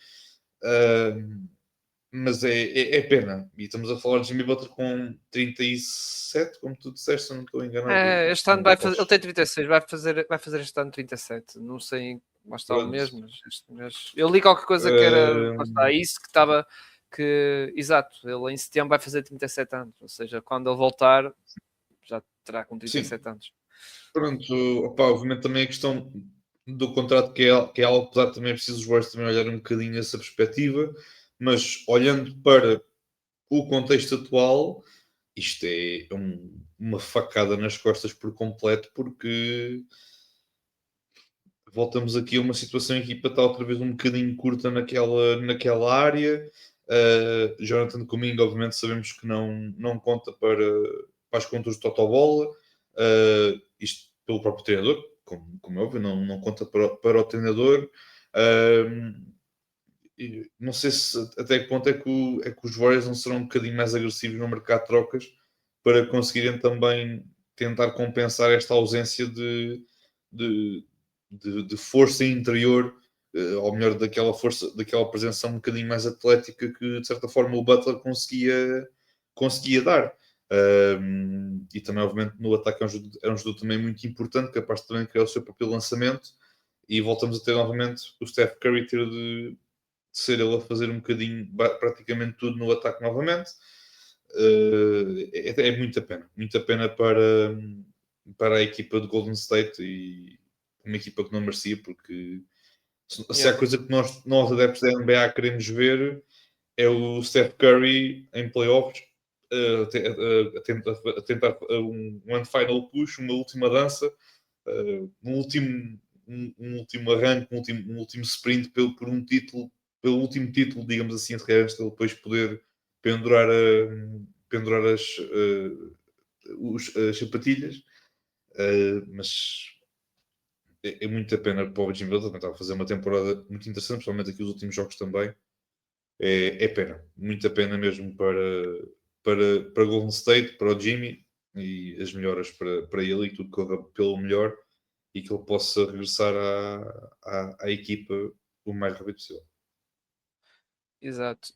Mas é pena. E estamos a falar de Jimmy Butler com 37, como tu disseste, se eu não estou enganado. Este ano vai fazer, ele tem 36, vai fazer este ano 37. Não sei, lá está o Pronto. mesmo, mas eu li qualquer coisa que era, lá está, isso que estava, exato, ele em setembro vai fazer 37 anos, ou seja, quando ele voltar já terá com 37 anos. Pronto, opa, obviamente também a questão do contrato que é algo que também é preciso os Warriors também olhar um bocadinho essa perspectiva, mas olhando para o contexto atual, isto é uma facada nas costas por completo, porque voltamos aqui a uma situação em que a equipa está outra vez um bocadinho curta naquela área. Jonathan Kuminga, obviamente, sabemos que não conta para as contas do Totobola. Isto pelo próprio treinador, como é óbvio, não conta para o treinador. Não sei até que ponto é que os Warriors não serão um bocadinho mais agressivos no mercado de trocas para conseguirem também tentar compensar esta ausência de força interior, ou melhor, daquela força, daquela presença um bocadinho mais atlética que de certa forma o Butler conseguia dar. E também, obviamente, no ataque é um jogador também muito importante, capaz de também criar o seu próprio lançamento. E voltamos a ter novamente o Steph Curry ter de ser ele a fazer um bocadinho, praticamente tudo no ataque novamente. É muita pena para a equipa de Golden State e uma equipa que não merecia, porque se há coisa que nós adeptos da NBA queremos ver é o Steph Curry em playoffs a tentar um final push, uma última dança, um último arranque, um último sprint por um título, pelo último título, digamos assim, se calhar, ele depois poder pendurar, pendurar as sapatilhas. Mas é muita pena para o Jimmy Butler, que estava a fazer uma temporada muito interessante, principalmente aqui os últimos jogos também. É pena, muita pena mesmo para Golden State, para o Jimmy, e as melhoras para ele, e que tudo corra pelo melhor e que ele possa regressar à equipa o mais rápido possível. Exato.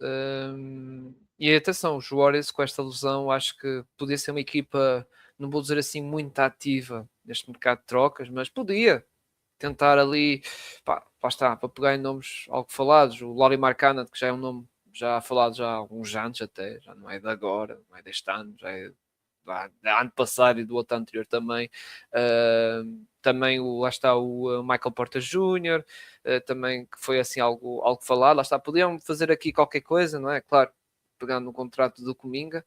E atenção, os Warriors com esta lesão acho que podia ser uma equipa, não vou dizer assim, muito ativa neste mercado de trocas, mas podia tentar ali, pá, lá está, para pegar em nomes algo falados, o Lauri Markkanen, que já é um nome já falado já há alguns anos até, já não é de agora, não é deste ano, já é do ano passado e do outro anterior também. Também lá está o Michael Porter Jr., também que foi assim algo falado, lá está, podiam fazer aqui qualquer coisa, não é? Claro, pegando no contrato do Kuminga.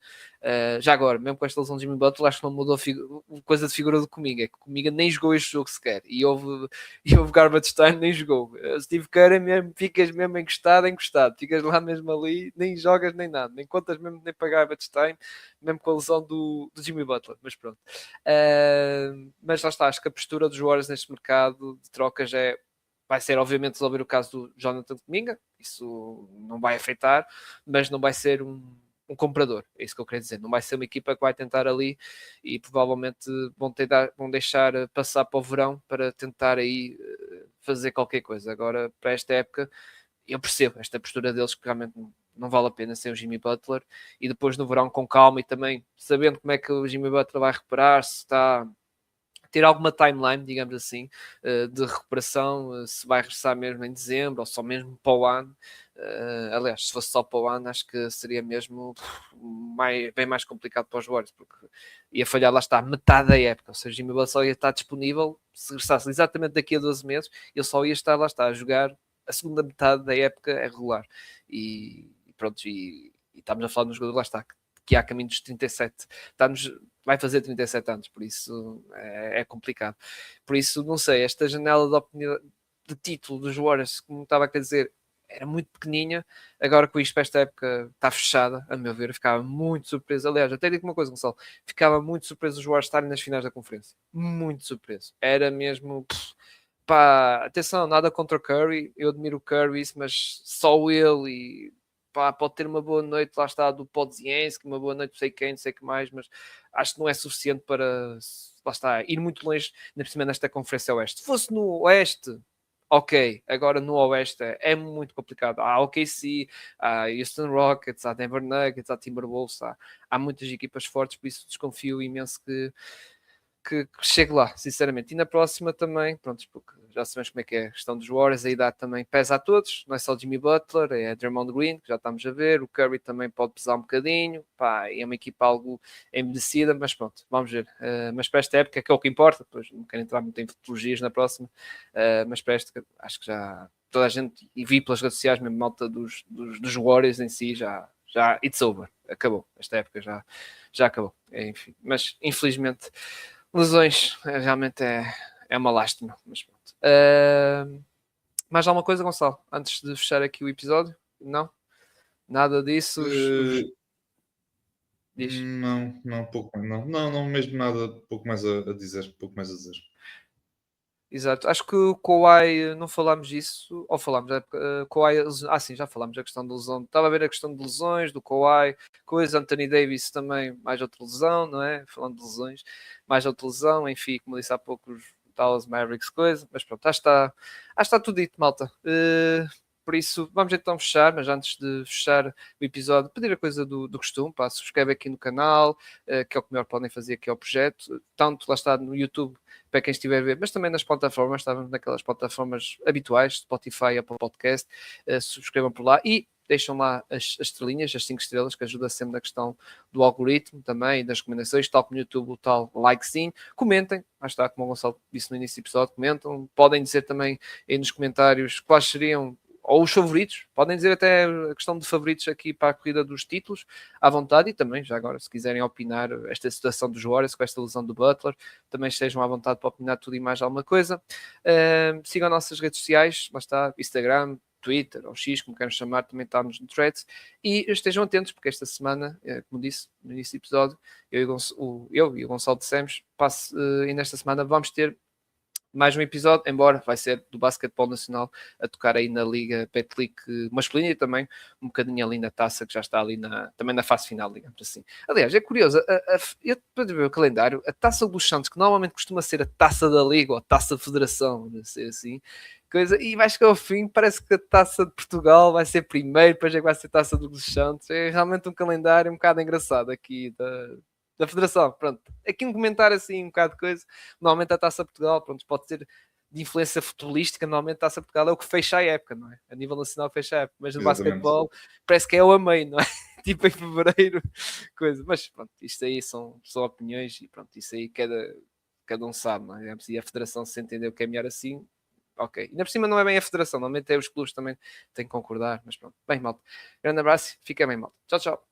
Já agora, mesmo com esta lesão de Jimmy Butler, acho que não mudou coisa de figura do Kuminga, é que o Kuminga nem jogou este jogo sequer, e houve garbage time, nem jogou. Steve Kerr mesmo, ficas mesmo encostado, ficas lá mesmo ali, nem jogas nem nada, nem contas mesmo nem para garbage time, mesmo com a lesão do Jimmy Butler, mas pronto. Mas lá está, acho que a postura dos Warriors neste mercado de trocas vai ser obviamente resolver o caso do Jonathan Kuminga, isso não vai afetar, mas não vai ser um comprador, é isso que eu quero dizer, não vai ser uma equipa que vai tentar ali e provavelmente vão deixar passar para o verão para tentar aí fazer qualquer coisa. Agora, para esta época, eu percebo esta postura deles que realmente não vale a pena ser o Jimmy Butler, e depois no verão com calma e também sabendo como é que o Jimmy Butler vai recuperar, se está ter alguma timeline, digamos assim, de recuperação, se vai regressar mesmo em dezembro ou só mesmo para o ano. Aliás, se fosse só para o ano, acho que seria mesmo bem mais complicado para os Warriors, porque ia falhar, lá está, metade da época. Ou seja, Jimmy Butler só ia estar disponível se regressasse exatamente daqui a 12 meses, ele só ia estar, lá está, a jogar a segunda metade da época regular. E pronto, e estamos a falar de um jogador, lá está, que há caminho dos 37. Vai fazer 37 anos, por isso é complicado. Por isso, não sei, esta janela de título dos Warriors, como estava a querer dizer, era muito pequeninha. Agora com isto, para esta época está fechada, a meu ver, eu ficava muito surpreso. Aliás, até digo uma coisa, Gonçalo, ficava muito surpreso os Warriors estarem nas finais da conferência. Muito surpreso. Era mesmo. Pá, atenção, nada contra o Curry, eu admiro o Curry, mas só ele e pá, pode ter uma boa noite, lá está, do Podzienski, uma boa noite, não sei quem, não sei o que mais, mas acho que não é suficiente para, lá está, ir muito longe, na cima nesta Conferência Oeste. Se fosse no Oeste, ok, agora no Oeste é muito complicado. Há OKC, há Houston Rockets, há Denver Nuggets, há Timberwolves, há muitas equipas fortes, por isso desconfio imenso que chegue lá, sinceramente. E na próxima também, pronto, porque já sabemos como é que é a questão dos Warriors, a idade também pesa a todos, não é só Jimmy Butler, é Draymond Green, que já estamos a ver, o Curry também pode pesar um bocadinho, pá, é uma equipa algo envelhecida, mas pronto, vamos ver. Mas para esta época, que é o que importa, depois não quero entrar muito em futurologias na próxima, mas para esta, acho que já toda a gente, e vi pelas redes sociais, mesmo malta dos Warriors em si, já it's over, acabou, esta época já acabou, enfim, mas infelizmente lesões realmente é uma lástima, mas pronto. Mais alguma coisa, Gonçalo? Antes de fechar aqui o episódio? Não? Nada disso? Diz. Não, pouco, não, mesmo nada, pouco mais a dizer, pouco mais a dizer. Exato. Acho que o Kawhi, não falámos disso, ou falámos, Kawhi, sim, já falámos da questão da lesão. Estava a ver a questão de lesões, do Kawhi, coisa, Anthony Davis também, mais outra lesão, não é? Falando de lesões, mais outra lesão, enfim, como disse há pouco, os Dallas Mavericks, coisa, mas pronto, acho que está tudo dito, malta. Por isso, vamos então fechar, mas antes de fechar o episódio, pedir a coisa do costume, pá, subscreve aqui no canal, que é o que melhor podem fazer aqui ao projeto, tanto lá está no YouTube, para quem estiver a ver, mas também nas plataformas, estávamos naquelas plataformas habituais, Spotify, Apple Podcast, subscrevam por lá e deixam lá as estrelinhas, as 5 estrelas, que ajuda sempre na questão do algoritmo também, das recomendações, tal como no YouTube, o tal likezinho. Comentem, lá está, como o Gonçalo disse no início do episódio, comentam. Podem dizer também aí nos comentários quais seriam ou os favoritos, podem dizer até a questão de favoritos aqui para a corrida dos títulos, à vontade, e também, já agora, se quiserem opinar esta situação dos Warriors com esta lesão do Butler, também estejam à vontade para opinar tudo e mais alguma coisa. Sigam nossas redes sociais, lá está, Instagram, Twitter ou X, como queiram chamar, também estamos no Threads, e estejam atentos, porque esta semana, como disse no início do episódio, eu e o Gonçalo dissemos, e nesta semana vamos ter mais um episódio, embora vai ser do basquetebol nacional, a tocar aí na Liga Betclic masculina e também um bocadinho ali na taça, que já está ali também na fase final, digamos assim. Aliás, é curioso, eu depois de ver o calendário, a taça dos Santos, que normalmente costuma ser a taça da Liga ou a taça da Federação, não sei assim, coisa, e vai chegar ao fim, parece que a taça de Portugal vai ser primeiro, depois é que vai ser a taça dos Santos. É realmente um calendário um bocado engraçado aqui da Federação. Pronto, aqui um comentário assim, um bocado de coisa. Normalmente a Taça Portugal, pronto, pode ser de influência futebolística, normalmente a Taça Portugal é o que fecha a época, não é? A nível nacional fecha a época, mas no Exatamente. basquetebol parece que é o a meio, não é? Tipo em fevereiro, coisa. Mas pronto, isto aí são opiniões e pronto, isso aí cada um sabe, não é? E a Federação se entender o que é melhor assim, ok. Ainda por cima não é bem a Federação, normalmente é os clubes também têm que concordar, mas pronto. Bem, malta. Grande abraço, fica bem, malta. Tchau, tchau.